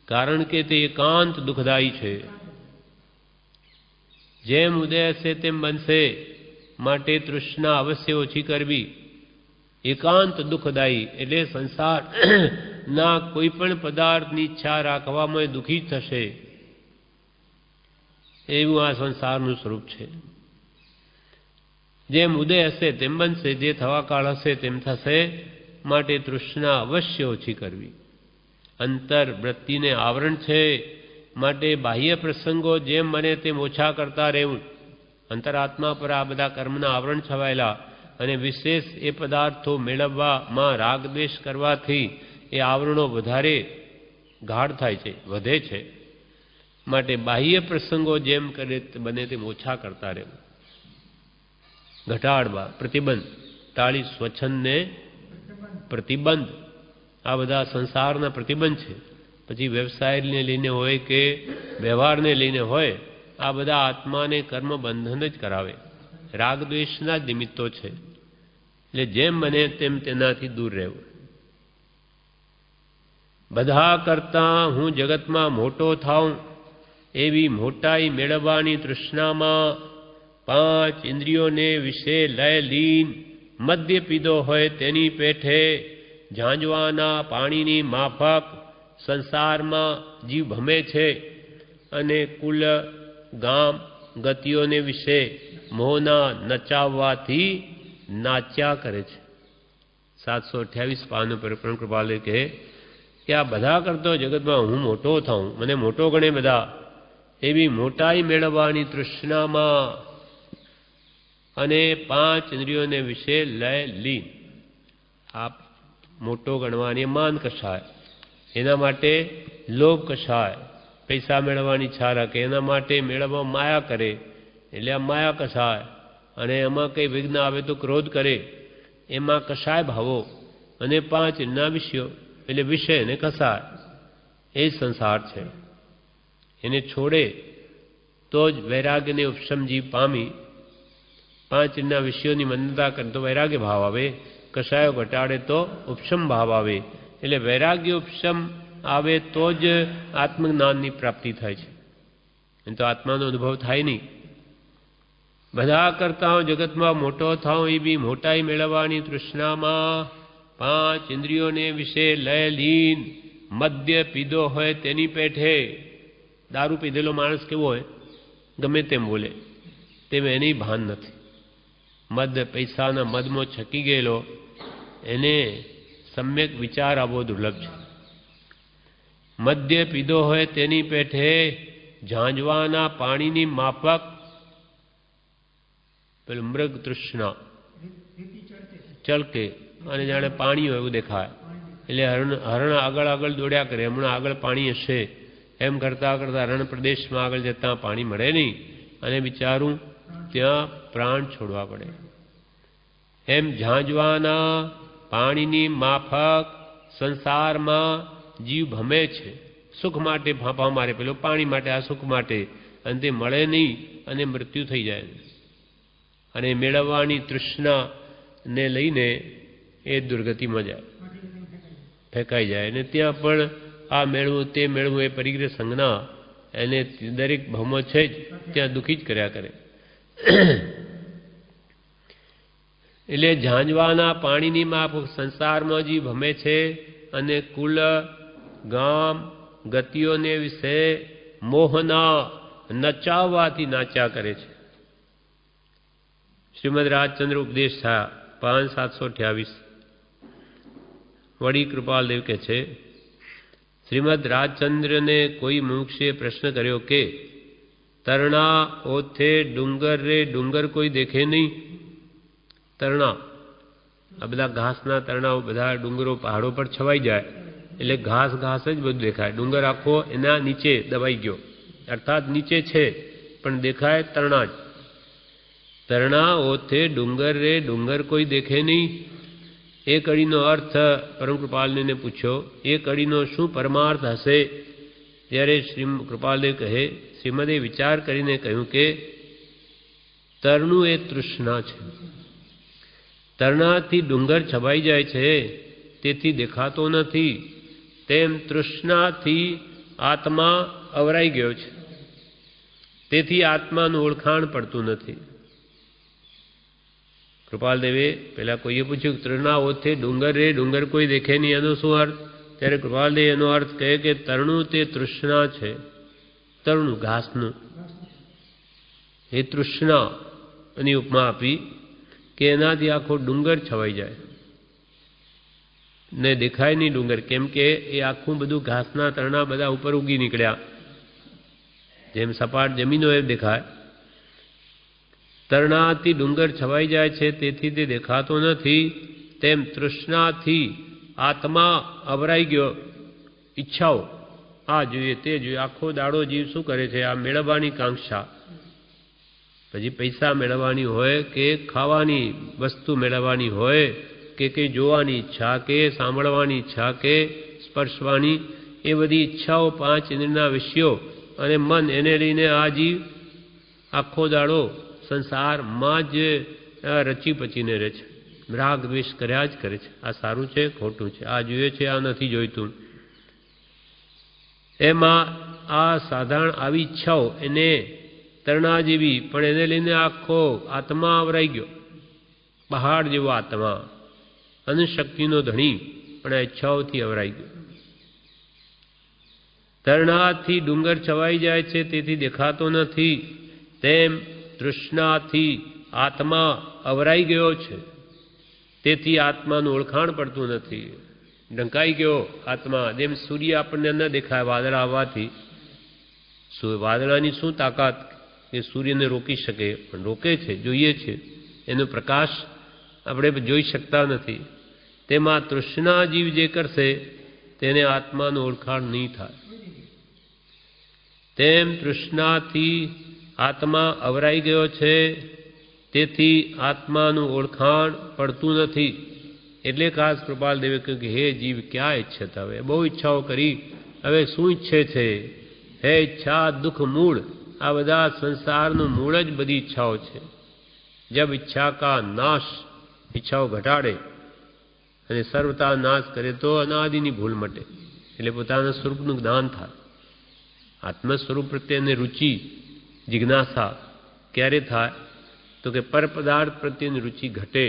કારણ કે તે એકાંત દુઃખદાયી છે. જેમ ઉદય હશે તેમ બનશે, માટે તૃષ્ણા અવશ્ય ઓછી કરવી. એકાંત દુઃખદાયી એટલે સંસાર ના કોઈ પણ પદાર્થની ઈચ્છા રાખવામાં દુઃખી થશે, એવું આ સંસારનું સ્વરૂપ છે. જેમ ઉદય હશે તેમ બનશે, જે થવા કાળ હશે તેમ થશે, માટે તૃષ્ણા અવશ્ય ઓછી કરવી. અંતર વૃત્તિને આવરણ છે, માટે બાહ્ય પ્રસંગો જેમ બને તેમ ઓછા કરતા રહેવું. અંતરાત્મા પર આ બધા કર્મના આવરણ છવાયેલા અને વિશેષ એ પદાર્થો મેળવવામાં રાગદ્વેષ કરવાથી એ આવરણો વધારે ગાઢ થાય છે, વધે છે. માટે બાહ્ય પ્રસંગો જેમ કરે બને તેમ ઓછા કરતા રહેવું. ઘટાડવા, પ્રતિબંધ, ટાળી, સ્વચ્છંદને પ્રતિબંધ, આ બધા સંસારના પ્રતિબંધ છે. પછી વ્યવસાયને લઈને હોય કે વ્યવહારને લઈને હોય, આ બધા આત્માને કર્મ બંધન જ કરાવે, રાગદ્વેષના જ નિમિત્તો છે. એટલે જેમ બને તેમ તેનાથી દૂર રહેવું. બધા કરતાં હું જગતમાં મોટો થાઉં એવી મોટાઈ મેળવવાની તૃષ્ણામાં 5 ઇન્દ્રિયોને વિશે લય લીન, મદ્ય પીધો હોય તેની પેઠે, ઝાંઝવાના પાણીની માફક સંસારમાં જીવ ભમે છે, અને કુલ ગામ ગતિઓને વિશે મોહના નચાવવાથી નાચ્યા કરે છે. 728 પાનું પર પણ કૃપાલે કહે કે આ બધા કરતો જગતમાં હું મોટો થાઉં, મને મોટો ગણે બધા, એવી મોટાઈ મેળવવાની તૃષ્ણામાં અને 5 ઇન્દ્રિયોને વિશે લય લીન. આ મોટો ગણવાની માન કશાય, એના માટે લોભ કશાય, પૈસા મેળવવાની ઈચ્છા રાખે, એના માટે મેળવવા માયા કરે, એટલે આ માયા કશાય. અને એમાં કંઈ વિઘ્ન આવે તો ક્રોધ કરે, એમાં કશાય ભાવો. અને 5 ઇન્દ્રિયના વિષયો એટલે વિષય ને કશાય, એ સંસાર છે. એને છોડે તો જ વૈરાગ્યને ઉપશમજી પામી. 5 ઇન્દ્રિયના વિષયોની મંદતા કરે તો વૈરાગ્ય ભાવ આવે, કશાયો ઘટાડે તો ઉપશમ ભાવ આવે. એટલે વૈરાગ્ય ઉપશમ આવે તો જ આત્મજ્ઞાનની પ્રાપ્તિ થાય છે, એમ તો આત્માનો અનુભવ થાય નહીં. બધા કરતાં જગતમાં મોટો થાઉં એવી મોટાઈ મેળવવાની તૃષ્ણામાં 5 ઇન્દ્રિયોને વિશે લય લીન, મદ્ય પીધો હોય તેની પેઠે. દારૂ પીધેલો માણસ કેવો હોય, ગમે તેમ બોલે, તેમ એની ભાન નથી. મદ પૈસાના મદમાં છકી ગયેલો, એને સમ્યક વિચાર આવવો દુર્લભ છે. મદ્ય પીધો હોય તેની પેઠે, ઝાંઝવાના પાણીની માફક પેલું મૃગ તૃષ્ણા ચળકે અને જાણે પાણી હોય એવું દેખાય. એટલે હરણ આગળ આગળ દોડ્યા કરે, હમણાં આગળ પાણી હશે એમ કરતાં કરતાં રણ પ્રદેશમાં આગળ જતાં પાણી મળે નહીં, અને બિચારું ત્યાં પ્રાણ છોડવા પડે. એમ ઝાંઝવાના પાણીની માફક સંસારમાં જીવ ભમે છે, સુખ માટે ફાંફા મારે, પેલો પાણી માટે, આ સુખ માટે, અને તે મળે નહીં અને મૃત્યુ થઈ જાય. અને મેળવવાની તૃષ્ણાને લઈને એ દુર્ગતિમાં જાય, ફેંકાઈ જાય. અને ત્યાં પણ આ મેળવું તે મેળવું એ પરિગ્રહ સંજ્ઞા એને દરેક ભમો છે જ, ત્યાં દુઃખી જ કર્યા કરે. એટલે ઝાંઝવાના પાણીની માફક સંસારમાં જીવ ભમે છે, અને કુલ ગામ ગતિઓને વિશે મોહના નચાવવાથી નાચ્યા કરે છે. શ્રીમદ રાજચંદ્ર ઉપદેશ થયા 5/728. વડી કૃપાલદેવ કહે છે, શ્રીમદ રાજચંદ્રને કોઈ મુમુક્ષે પ્રશ્ન કર્યો કે તરણા ઓથે ડુંગર રે ડુંગર કોઈ દેખે નહીં. તરણા, આ બધા ઘાસના તરણાઓ, બધા ડુંગરો પહાડો પર છવાઈ જાય એટલે ઘાસ ઘાસ જ બધું દેખાય. ડુંગર આખો એના નીચે દબાઈ ગયો, અર્થાત નીચે છે પણ દેખાય તરણા જ. તરણા ઓથે ડુંગર રે ડુંગર કોઈ દેખે નહીં, એ કડીનો અર્થ પરમ કૃપાલને પૂછ્યો, એ કડીનો શું પરમાર્થ હશે? ત્યારે શ્રી કૃપાલદેવ કહે, શ્રીમદે વિચાર કરીને કહ્યું કે તરણું એ તૃષ્ણા છે. તરણાથી ડુંગર છવાઈ જાય છે, તેથી દેખાતો નથી, તેમ તૃષ્ણાથી આત્મા અવરાઈ ગયો છે, તેથી આત્માનું ઓળખાણ પડતું નથી. કૃપાલદેવે પેલા કોઈએ પૂછ્યું, તૃષ્ણા ઓથે ડુંગર રે ડુંગર કોઈ દેખે નહીં, એનો શું અર્થ? ત્યારે કૃપાલદેવ એનો અર્થ કહે કે તરણું તે તૃષ્ણા છે. તરણું ઘાસનું, એ તૃષ્ણા એની ઉપમા આપી કે એનાથી આખો ડુંગર છવાઈ જાય ને દેખાય નહીં ડુંગર, કેમ કે એ આખું બધું ઘાસના તરણા બધા ઉપર ઉગી નીકળ્યા, જેમ સપાટ જમીનો એ દેખાય. તરણાથી ડુંગર છવાઈ જાય છે, તેથી તે દેખાતો નથી, તેમ તૃષ્ણાથી આત્મા અવરાઈ ગયો. ઈચ્છાઓ, આ જોઈએ તે જોઈએ, આખો દાડો જીવ શું કરે છે? આ મેળવવાની કાંક્ષા, પછી પૈસા મેળવવાની હોય કે ખાવાની વસ્તુ મેળવવાની હોય કે કંઈ જોવાની ઈચ્છા કે સાંભળવાની ઈચ્છા કે સ્પર્શવાની, એ બધી ઈચ્છાઓ, પાંચ ઇન્દ્રિયના વિષયો અને મન, એને લઈને આ જીવ આખો દાડો સંસારમાં જ રચી પચીને રહે છે, રાગ દ્વેષ કર્યા જ કરે છે. આ સારું છે, ખોટું છે, આ જોઈએ છે, આ નથી જોઈતું. એમાં આ સાધારણ આવી ઈચ્છાઓ એને તરણા જેવી, પણ એને લઈને આખો આત્મા આવરાઈ ગયો. પહાડ જેવો આત્મા, અનુશક્તિનો ધણી, પણ આ ઈચ્છાઓથી આવરાઈ ગયો. તરણાથી ડુંગર છવાઈ જાય છે, તેથી દેખાતો નથી, તેમ તૃષ્ણાથી આત્મા અવરાઈ ગયો છે, તેથી આત્માનું ઓળખાણ પડતું નથી. ઢંકાઈ ગયો આત્મા, જેમ સૂર્ય આપણને ન દેખાય વાદળા આવવાથી. વાદળાની શું તાકાત એ સૂર્યને રોકી શકે? પણ રોકે છે, જોઈએ છે, એનો પ્રકાશ આપણે જોઈ શકતા નથી. તેમાં તૃષ્ણા જીવ જે કરશે તેને આત્માનું ઓળખાણ નહીં થાય. તેમ તૃષ્ણાથી આત્મા અવરાઈ ગયો છે, તેથી આત્માનું ઓળખાણ પડતું નથી. એટલે ખાસ કૃપાલદેવે કહ્યું કે હે જીવ ક્યાં ઈચ્છત? હવે બહુ ઈચ્છાઓ કરી, હવે શું ઈચ્છે છે? હે ઈચ્છા દુઃખ મૂળ, આ બધા સંસારનું મૂળ જ બધી ઈચ્છાઓ છે. જબ ઈચ્છા કા નાશ, ઈચ્છાઓ ઘટાડે અને સર્વતા નાશ કરે તો અનાદિની ભૂલ મટે, એટલે પોતાના સ્વરૂપનું જ્ઞાન થાય. આત્મ સ્વરૂપ પ્રત્યેની રુચિ, જિજ્ઞાસા ક્યારે થાય? તો કે પર પદાર્થ પ્રત્યેની રુચિ ઘટે,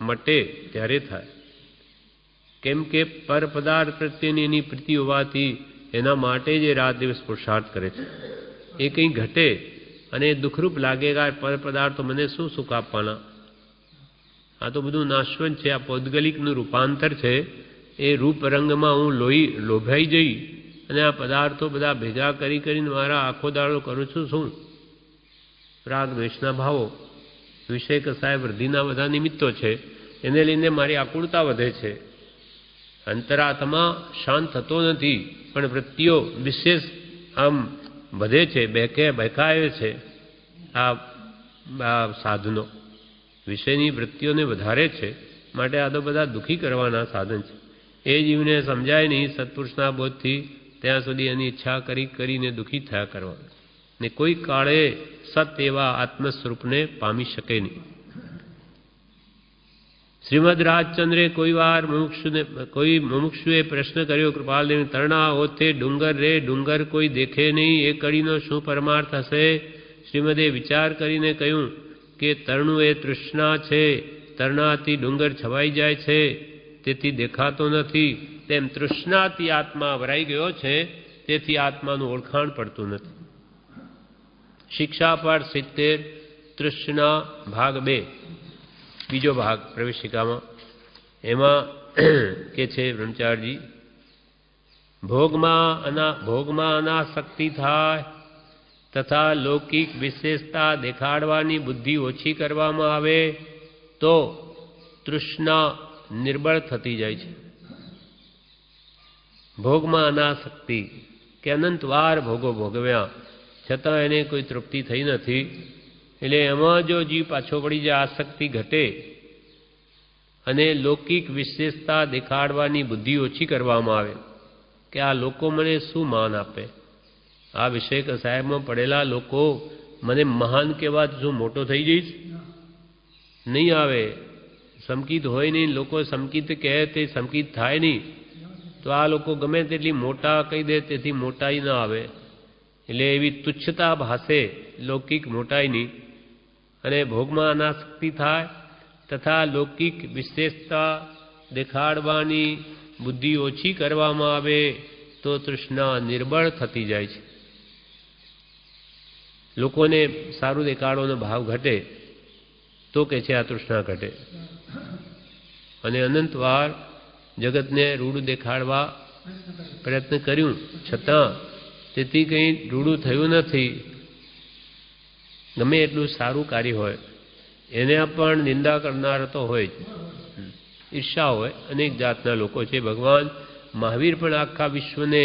મટે ત્યારે થાય. કેમ કે પર પદાર્થ પ્રત્યેની એની પ્રીતિ હોવાથી એના માટે જે રાત દિવસ પુરુષાર્થ કરે છે. એ કંઈ ઘટે અને દુઃખરૂપ લાગે કે પર પદાર્થો મને શું સુખ આપવાના? આ તો બધું નાશવંત છે. આ પૌદ્ગલિકનું રૂપાંતર છે. એ રૂપ રંગમાં હું લોભાઈ જઈ અને આ પદાર્થો બધા ભેગા કરીને મારા આખો દાડો કરું છું શું? રાગ દ્વેષના ભાવો, વિષય કસાય વૃદ્ધિના બધા નિમિત્તો છે, એને લઈને મારી આકુળતા વધે છે. અંતરાત્મા શાંત થતો નથી, પણ વૃત્તિઓ વિશેષ આમ વધે છે, બહેકાવે છે. આ સાધનો વિષયની વૃત્તિઓને વધારે છે, માટે આ તો બધા દુઃખી કરવાના સાધન છે. એ જીવને સમજાય નહીં સત્પુરુષના બોધથી, ત્યાં સુધી એની ઈચ્છા કરીને દુઃખી થયા કરવા, ને કોઈ કાળે સત એવા આત્મ સ્વરૂપને પામી શકે નહીં. શ્રીમદ રાજચંદ્રે કોઈ મુમુક્ષુએ પ્રશ્ન કર્યો કૃપાલદેવ, તરણા ઓથે ડુંગર રે ડુંગર કોઈ દેખે નહીં, એ કડીનો શું પરમાર્થ હશે? શ્રીમદે વિચાર કરીને કહ્યું કે તરણું એ તૃષ્ણા છે, તરણાથી ડુંગર છવાઈ જાય છે, તેથી દેખાતો નથી. તેમ તૃષ્ણાથી આત્મા ભરાઈ ગયો છે, તેથી આત્માનું ઓળખાણ પડતું નથી. શિક્ષાપાઠ 70 તૃષ્ણા ભાગ 2, બીજો ભાગ પ્રવેશિકામાં. એમાં કે છે બ્રહ્મચારીજી, ભોગમાં અનાસક્તિ થાય તથા લૌકિક વિશેષતા દેખાડવાની બુદ્ધિ ઓછી કરવામાં આવે તો તૃષ્ણા નિર્બળ થતી જાય છે. ભોગમાં અનાસક્તિ કે અનંતવાર ભોગો ભોગવ્યા છતાં એને કોઈ તૃપ્તિ થઈ નથી, એટલે એમાં જો જીવ પાછો પડી જાય, આસક્તિ ઘટે અને લૌકિક વિશેષતા દેખાડવાની બુદ્ધિ ઓછી કરવામાં આવે કે આ લોકો મને શું માન આપે, આ વિષય સાહેબમાં પડેલા લોકો મને મહાન કહેવા શું મોટો થઈ જઈશ? નહીં આવે. સમકિત હોય નહીં, લોકો સમકિત કહે તે સમકિત થાય નહીં, તો આ લોકો ગમે તેટલી મોટા કહી દે તેથી મોટાઈ ના આવે. એટલે એવી તુચ્છતા ભાસે લૌકિક મોટાઈની, અને ભોગમાં અનાસક્તિ થાય તથા લૌકિક વિશેષતા દેખાડવાની બુદ્ધિ ઓછી કરવામાં આવે તો તૃષ્ણા નિર્બળ થતી જાય છે. લોકોને સારું દેખાડવાનો ભાવ ઘટે તો કે છે આ તૃષ્ણા ઘટે. અને અનંતવાર જગતને રૂડું દેખાડવા પ્રયત્ન કર્યું છતાં તેથી કંઈ રૂડું થયું નથી. ગમે એટલું સારું કાર્ય હોય એને પણ નિંદા કરનાર તો હોય જ, ઈર્ષા હોય. અનેક જાતના લોકો છે. ભગવાન મહાવીર પણ આખા વિશ્વને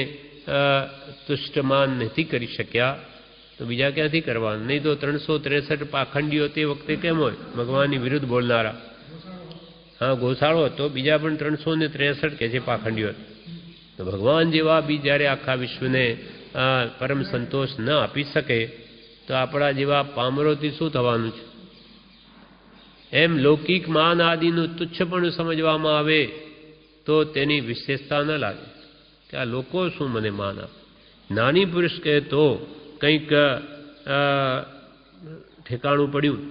તુષ્ટમાન નથી કરી શક્યા, તો બીજા ક્યાંથી કરવાનું? નહીં તો 363 પાખંડીઓ તે વખતે કેમ હોય ભગવાનની વિરુદ્ધ બોલનારા? હા, ગોસાળો હતો, બીજા પણ 363 કે છે પાખંડીઓ. તો ભગવાન જેવા બી જ્યારે આખા વિશ્વને પરમ સંતોષ ન આપી શકે તો આપણા જેવા પામરોથી શું થવાનું છે? એમ લૌકિક માન આદિનું તુચ્છપણું સમજવામાં આવે તો તેની વિશેષતા ન લાગે કે આ લોકો શું મને માન આપે. નાની પુરુષ કહે તો કંઈક ઠેકાણું પડ્યું,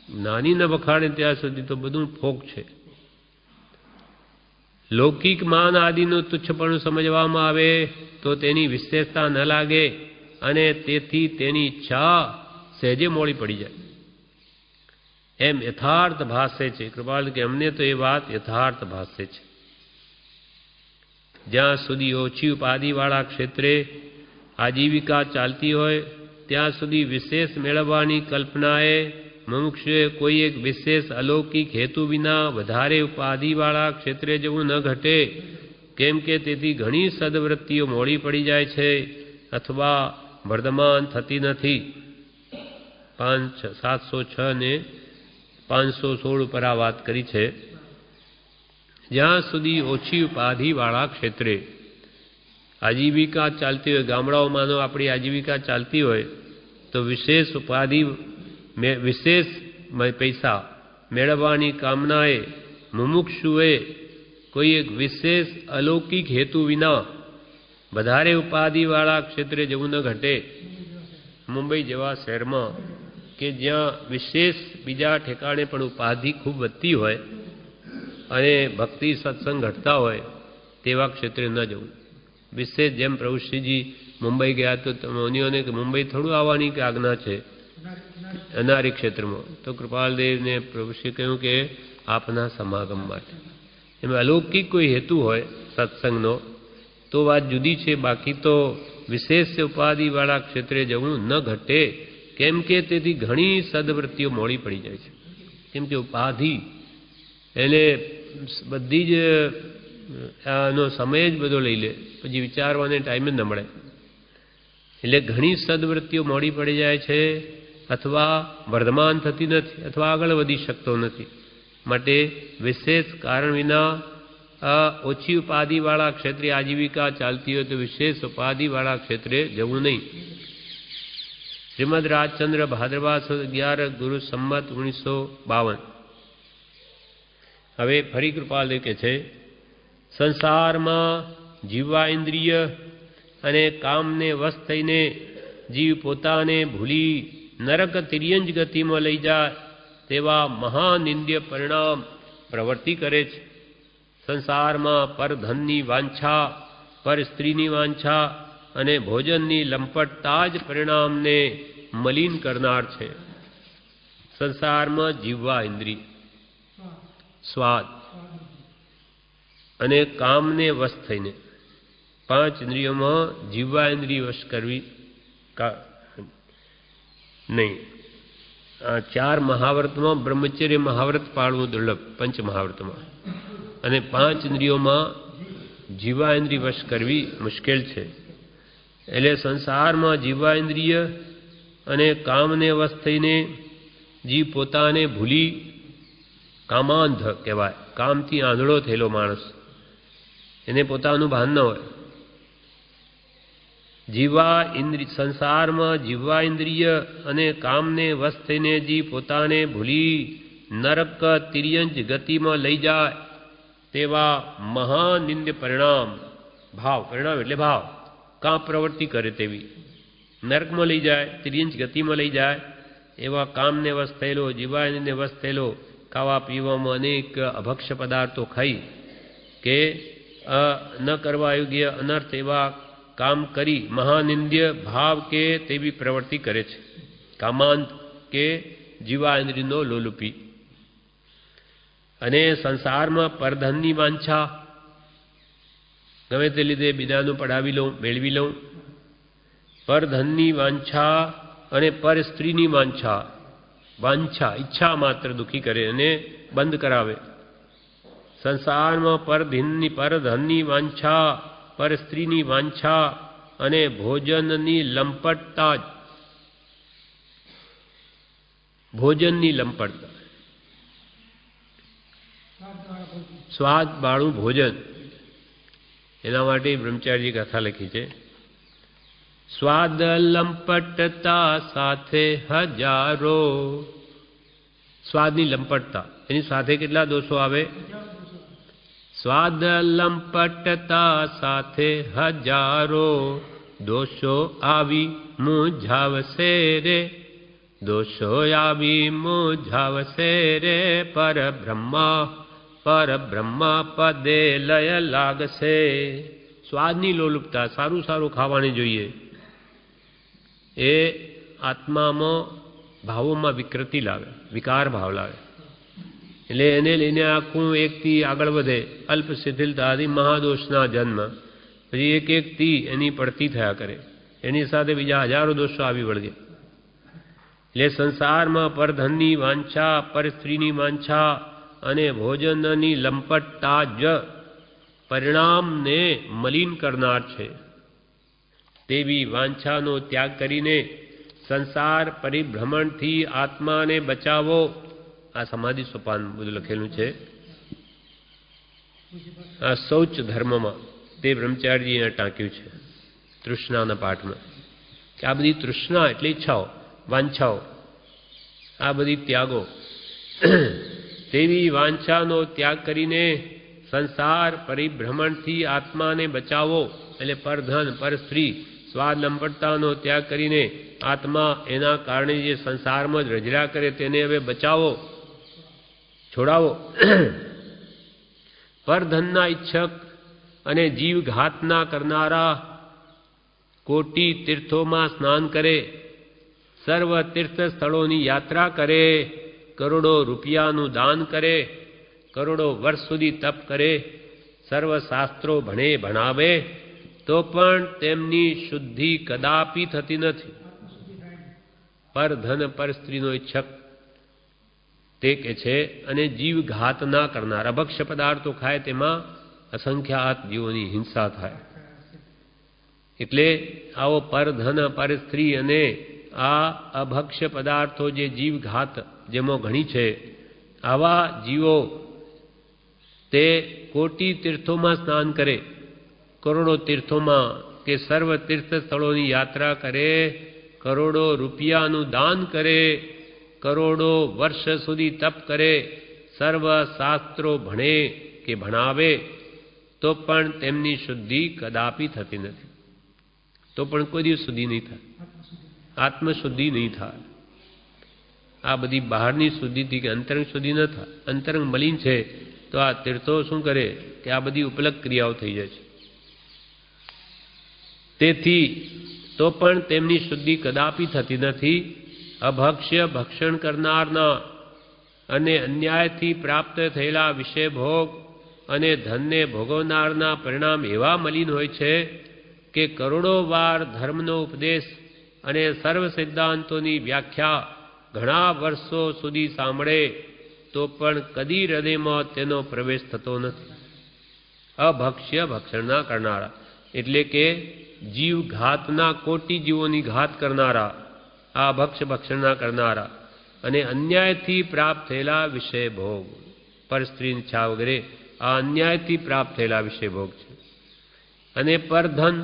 નાની ન વખાણે ત્યાં સુધી તો બધું ફોક છે. લૌકિક માન આદિનું તુચ્છપણું સમજવામાં આવે તો તેની વિશેષતા ન લાગે અને તેથી તેની ઈચ્છા સહેજે મોડી પડી જાય. એમ યથાર્થ ભાષે છે કૃપાલ કે અમને તો એ વાત યથાર્થ ભાષે છે. જ્યાં સુધી ઓછી ઉપાધિવાળા ક્ષેત્રે આજીવિકા ચાલતી હોય ત્યાં સુધી વિશેષ મેળવવાની કલ્પનાએ મુમુક્ષુએ કોઈ એક વિશેષ અલૌકિક હેતુ વિના વધારે ઉપાધિવાળા ક્ષેત્રે જવું ન ઘટે, કેમ કે તેથી ઘણી સદવૃત્તિઓ મોડી પડી જાય છે અથવા વર્ધમાન થતી નથી. 706 ને 516 પર આ વાત કરી છે. જ્યાં સુધી ઓછી ઉપાધિવાળા ક્ષેત્રે આજીવિકા ચાલતી હોય, ગામડાઓમાંનો આપણી આજીવિકા ચાલતી હોય તો વિશેષ ઉપાધિ વિશેષ પૈસા મેળવવાની કામનાએ મુમુક્ષુએ કોઈ એક વિશેષ અલૌકિક હેતુ વિના વધારે ઉપાધિવાળા ક્ષેત્રે જવું ન ઘટે. મુંબઈ જેવા શહેરમાં કે જ્યાં વિશેષ બીજા ઠેકાણે પણ ઉપાધિ ખૂબ વધતી હોય અને ભક્તિ સત્સંગ ઘટતા હોય તેવા ક્ષેત્રે ન જવું. વિશેષ જેમ પ્રભુશ્રીજી મુંબઈ ગયા તો મુનિઓને કે મુંબઈ થોડું આવવાની કે આજ્ઞા છે અનારી ક્ષેત્રમાં, તો કૃપાલદેવને પ્રભુશ્રી કહ્યું કે આપના સમાગમ માટે. એમાં અલૌકિક કોઈ હેતુ હોય સત્સંગનો તો વાત જુદી છે, બાકી તો વિશેષ ઉપાધિવાળા ક્ષેત્રે જવું ન ઘટે, કેમ કે તેથી ઘણી સદવૃત્તિઓ મોડી પડી જાય છે. કેમ કે ઉપાધિ એને બધી જ આનો સમય જ બધો લઈ લે, પછી વિચારવાને ટાઈમ જ ન મળે. એટલે ઘણી સદવૃત્તિઓ મોડી પડી જાય છે અથવા વર્ધમાન થતી નથી અથવા આગળ વધી શકતો નથી. માટે વિશેષ કારણ વિના ઓછી ઉપાધિવાળા ક્ષેત્રે આજીવિકા ચાલતી હોય તો વિશેષ ઉપાધિવાળા ક્ષેત્રે જવું નહીં. શ્રીમદ રાજચંદ્ર ભાદ્રવા 11 ગુરુ સંમત 1952. હવે ફરી કૃપાલદેવ કે છે સંસારમાં જીવવા ઇન્દ્રિય અને કામને વશ થઈને જીવ પોતાને ભૂલી નરક તિર્યંજ ગતિમાં લઈ જાય તેવા મહાનિંદ્ય પરિણામ પ્રવૃત્તિ કરે છે. સંસારમાં પરધનની વાંછા, પર સ્ત્રીની વાંછા અને ભોજનની લંપટતા જ પરિણામને મલિન કરનાર છે. સંસારમાં જીવવા ઇન્દ્રિય, સ્વાદ અને કામને વશ થઈને 5 ઇન્દ્રિયોમાં જીવવા ઇન્દ્રિય વશ કરવી નહીં. 4 મહાવ્રતમાં બ્રહ્મચર્ય મહાવ્રત પાળવું દુર્લભ, પંચ મહાવ્રતમાં, અને 5 ઇન્દ્રિયોમાં જીવા ઇન્દ્રિય વશ કરવી મુશ્કેલ છે. એટલે સંસારમાં જીવા ઇન્દ્રિય અને કામને વશ થઈને જીવ પોતાને ભૂલી, કામાંધ કહેવાય, કામથી આંધળો થયેલો માણસ, એને પોતાનું ભાન ન હોય. સંસારમાં જીવવા ઇન્દ્રિય અને કામને વશ થઈને જીવ પોતાને ભૂલી નરક તિર્યંચ ગતિમાં લઈ જાય તેવા મહાનિંદ્ય પરિણામ, પરિણામ એટલે ભાવ, કામ પ્રવૃત્તિ કરે તેવી, નરકમાં લઈ જાય, તિર્યંચ ગતિમાં લઈ જાય એવા કામને વશ થયેલો, જીવાને વશ થયેલો, ખાવા પીવામાં અનેક અભક્ષ્ય પદાર્થો ખાઈ કે ન કરવા યોગ્ય અનર્થ એવા કામ કરી મહાનિંદ્ય ભાવ કે તેવી પ્રવૃત્તિ કરે છે. કામાંત કે જીવા ઇન્દ્રિયનો લોલુપી. અને સંસારમાં પરધનની વાંછા, ગમે તે લીધે બીજાનું પડાવી લઉં, મેળવી લઉં, પરધનની વાંછા અને પર સ્ત્રીની વાંછા, ઈચ્છા માત્ર દુઃખી કરે અને બંધ કરાવે. સંસારમાં પરધનની વાંછા, પર સ્ત્રીની વાંછા અને ભોજનની લંપટતા, સ્વાદ વાળું ભોજન, એના માટે બ્રહ્મચારી કથા લખી છે. સ્વાદ લંપટતા સાથે હજારો, સ્વાદની લંપટતા, એની સાથે કેટલા દોષો આવે? સ્વાદ લંપટતા સાથે હજારો દોષો આવી મૂંઝાવશે રે, દોષો આવી મૂંઝાવશે રે, પરબ્રહ્મા પદે લય લાગશે. સ્વાદની લોલુપતા, સારું સારું ખાવાની જોઈએ, એ આત્મામાં ભાવોમાં વિકૃતિ લાવે, વિકાર ભાવ લાવે. એટલે એને લઈને આખું એકથી આગળ વધે, અલ્પ શિથિલતાથી મહાદોષના જન્મ, પછી એકથી એની પડતી થયા કરે, એની સાથે બીજા હજારો દોષો આવી વળગે. એટલે સંસારમાં પરધનની વાંછા, પર સ્ત્રીની વાંછા અને ભોજનની લંપટતા જ પરિણામને મલિન કરનાર છે. તેવી વાંછાનો ત્યાગ કરીને સંસાર પરિભ્રમણથી આત્માને બચાવો. આ સમાધિ સોપાન બધું લખેલું છે આ શૌચ ધર્મમાં, તે બ્રહ્મચારીજી અહીંયા ટાંક્યું છે તૃષ્ણાના પાઠમાં, કે આ બધી તૃષ્ણા એટલે ઈચ્છાઓ, વાંછાઓ, આ બધી ત્યાગો, તેવી વાંછાનો ત્યાગ કરીને સંસાર પરિભ્રમણથી આત્માને બચાવો. એટલે પરધન, પર સ્ત્રી, સ્વાદ લંપટતાનો ત્યાગ કરીને આત્મા એના કારણે જે સંસારમાં જ રજર્યા કરે તેને હવે બચાવો, છોડાવો. પરધનના ઈચ્છક અને જીવઘાતના કરનારા કોટી તીર્થોમાં સ્નાન કરે, સર્વ તીર્થ સ્થળોની યાત્રા કરે, કરોડો રૂપિયાનું દાન કરે, કરોડો વર્ષ સુધી તપ કરે, સર્વ શાસ્ત્રો ભણાવે, તો પણ તેમની શુદ્ધિ કદાપી થતી નથી. પરધન, પર સ્ત્રીનો ઈચ્છક તે કે છે, અને જીવઘાત ના કરનાર, અભક્ષ્ય પદાર્થો ખાય તેમાં અસંખ્યાત જીવોની હિંસા થાય. એટલે આવો પરધન, પર સ્ત્રી અને આ અભક્ષ્ય પદાર્થો જે જીવઘાત જેમાં ઘણી છે, આવા જીવો તે કોટી તીર્થોમાં સ્નાન કરે, કરોડો તીર્થોમાં કે સર્વ તીર્થ સ્થળોની યાત્રા કરે, કરોડો રૂપિયાનું દાન કરે, કરોડો વર્ષ સુધી તપ કરે, સર્વ શાસ્ત્રો ભણે કે ભણાવે, તો પણ તેમની શુદ્ધિ કદાપી થતી નથી. તો પણ કોઈ દિવસ શુદ્ધિ નહીં થાય, આત્મશુદ્ધિ નહીં થાય. આ બધી બહારની શુદ્ધિથી કે અંતરંગ શુદ્ધિ ન થાય. અંતરંગ મલિન છે તો આ તીર્થો શું કરે કે આ બધી ઉપલબ્ધ ક્રિયાઓ થઈ જાય છે. તેથી તો પણ તેમની શુદ્ધિ કદાપી થતી નથી. અભક્ષ્ય ભક્ષણ કરનારના અને અન્યાયથી પ્રાપ્ત થયેલા વિષય ભોગ અને ધનને ભોગવનારના પરિણામ એવા મલિન હોય છે કે કરોડો વાર ધર્મનો ઉપદેશ અને સર્વ સિદ્ધાંતોની વ્યાખ્યા ઘણા વર્ષો સુધી સાંભળે તો પણ કદી હૃદયમાં તેનો પ્રવેશ થતો નથી. અભક્ષ્ય ભક્ષણના કરનારા એટલે કે જીવ ઘાતના, કોટી જીવોની ઘાત કરનારા આ ભક્ષ ભક્ષણના કરનારા અને અન્યાયથી પ્રાપ્ત થયેલા વિષય ભોગ, પર સ્ત્રીની ઈચ્છા વગેરે આ અન્યાયથી પ્રાપ્ત થયેલા વિષય ભોગ છે. અને પરધન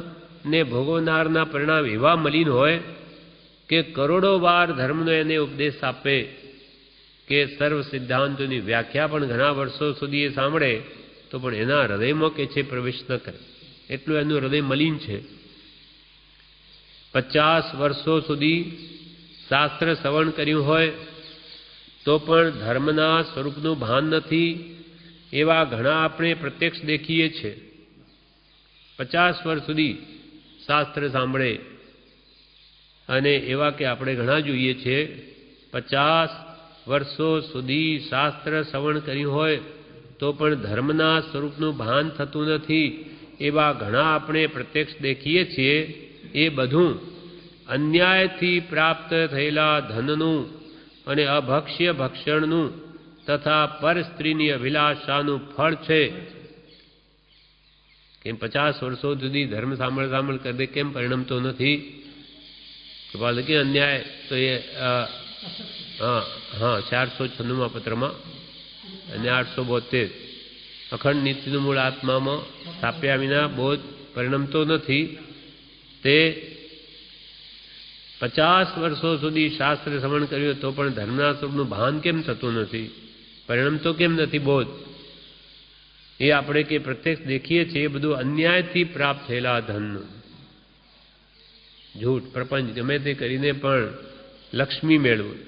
ને ભોગવનારના પરિણામ એવા મલિન હોય કે કરોડો વાર ધર્મનો એને ઉપદેશ આપે કે સર્વ સિદ્ધાંતોની વ્યાખ્યા પણ ઘણા વર્ષો સુધી એ સાંભળે તો પણ એના હૃદયમાં કે છે પ્રવેશ ન કરે, એટલું એનું હૃદય મલિન છે. 50 વર્ષો સુધી શાસ્ત્ર શ્રવણ કર્યું હોય તો પણ ધર્મના સ્વરૂપનું ભાન નથી, એવા ઘણા આપણે પ્રત્યક્ષ દેખીએ છીએ. 50 વર્ષ સુધી શાસ્ત્ર સાંભળે અને એવા કે આપણે ઘણા જોઈએ છીએ. 50 વર્ષો સુધી શાસ્ત્ર શ્રવણ કર્યું હોય તો પણ ધર્મના સ્વરૂપનું ભાન થતું નથી, એવા ઘણા આપણે પ્રત્યક્ષ દેખીએ છીએ. એ બધું અન્યાયથી પ્રાપ્ત થયેલા ધનનું અને અભક્ષ્ય ભક્ષણનું તથા પર સ્ત્રીની અભિલાષાનું ફળ છે. કેમ 50 વર્ષો સુધી ધર્મ સાંભળ કરી દે કેમ પરિણમતો નથી? કે અન્યાય તો એ 496 પત્રમાં અને 872 અખંડ નીતિનું મૂળ આત્મામાં સ્થાપ્યા વિના બોધ પરિણમતો નથી. તે 50 વર્ષો સુધી શાસ્ત્ર શ્રવણ કર્યું તો પણ ધર્મના સ્વરૂપનું ભાન કેમ થતું નથી? પરિણમતો કેમ નથી બોધ? એ આપણે કે પ્રત્યક્ષ દેખીએ છીએ. એ બધું અન્યાયથી પ્રાપ્ત થયેલા ધનનું, જૂઠ પ્રપંચ ગમે તે કરીને પણ લક્ષ્મી મેળવું,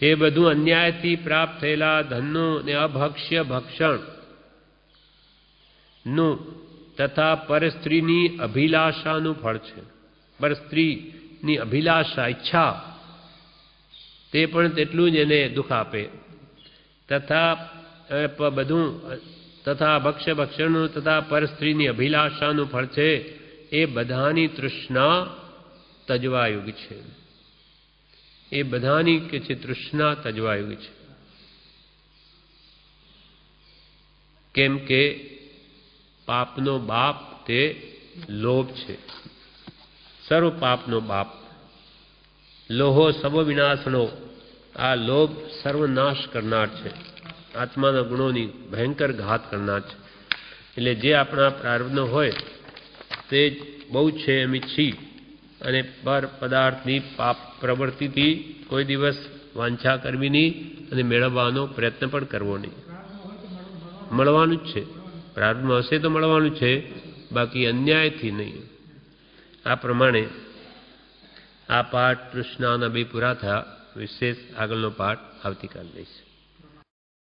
એ બધું અન્યાયથી પ્રાપ્ત થયેલા ધનનું ને અભક્ષ્ય ભક્ષણનું તથા પરસ્ત્રીની અભિલાષાનું ફળ છે. પરસ્ત્રીની અભિલાષા, ઈચ્છા, તે પણ તેટલું જ એને દુઃખ આપે. તથા ભક્ષ્ય ભક્ષણનું તથા પરસ્ત્રીની અભિલાષાનું ફળ છે. એ બધાની તૃષ્ણા તજવાયુગ છે. એ બધાની કે છે તૃષ્ણા તજવાયુગ છે. કેમ કે પાપનો બાપ તે લોભ છે. સર્વ પાપનો બાપ લોહો સર્વ વિનાશનો. આ લોભ સર્વનાશ કરનાર છે, આત્માના ગુણોની ભયંકર ઘાત કરનાર છે. એટલે જે આપણા પ્રારબ્ધનો હોય તે બહુ છે એમ ઈચ્છી અને પર પદાર્થની પાપ પ્રવૃત્તિથી કોઈ દિવસ વાંછા કરવી નહીં અને મેળવવાનો પ્રયત્ન પણ કરવો નહીં. મળવાનું જ છે, પ્રારબ્ધમાં હશે તો મળવાનું છે, બાકી અન્યાયથી નહીં. આ પ્રમાણે આ પાઠ તૃષ્ણાના 2 પૂરા થયા. વિશેષ આગળનો પાઠ આવતીકાલ લઈશ.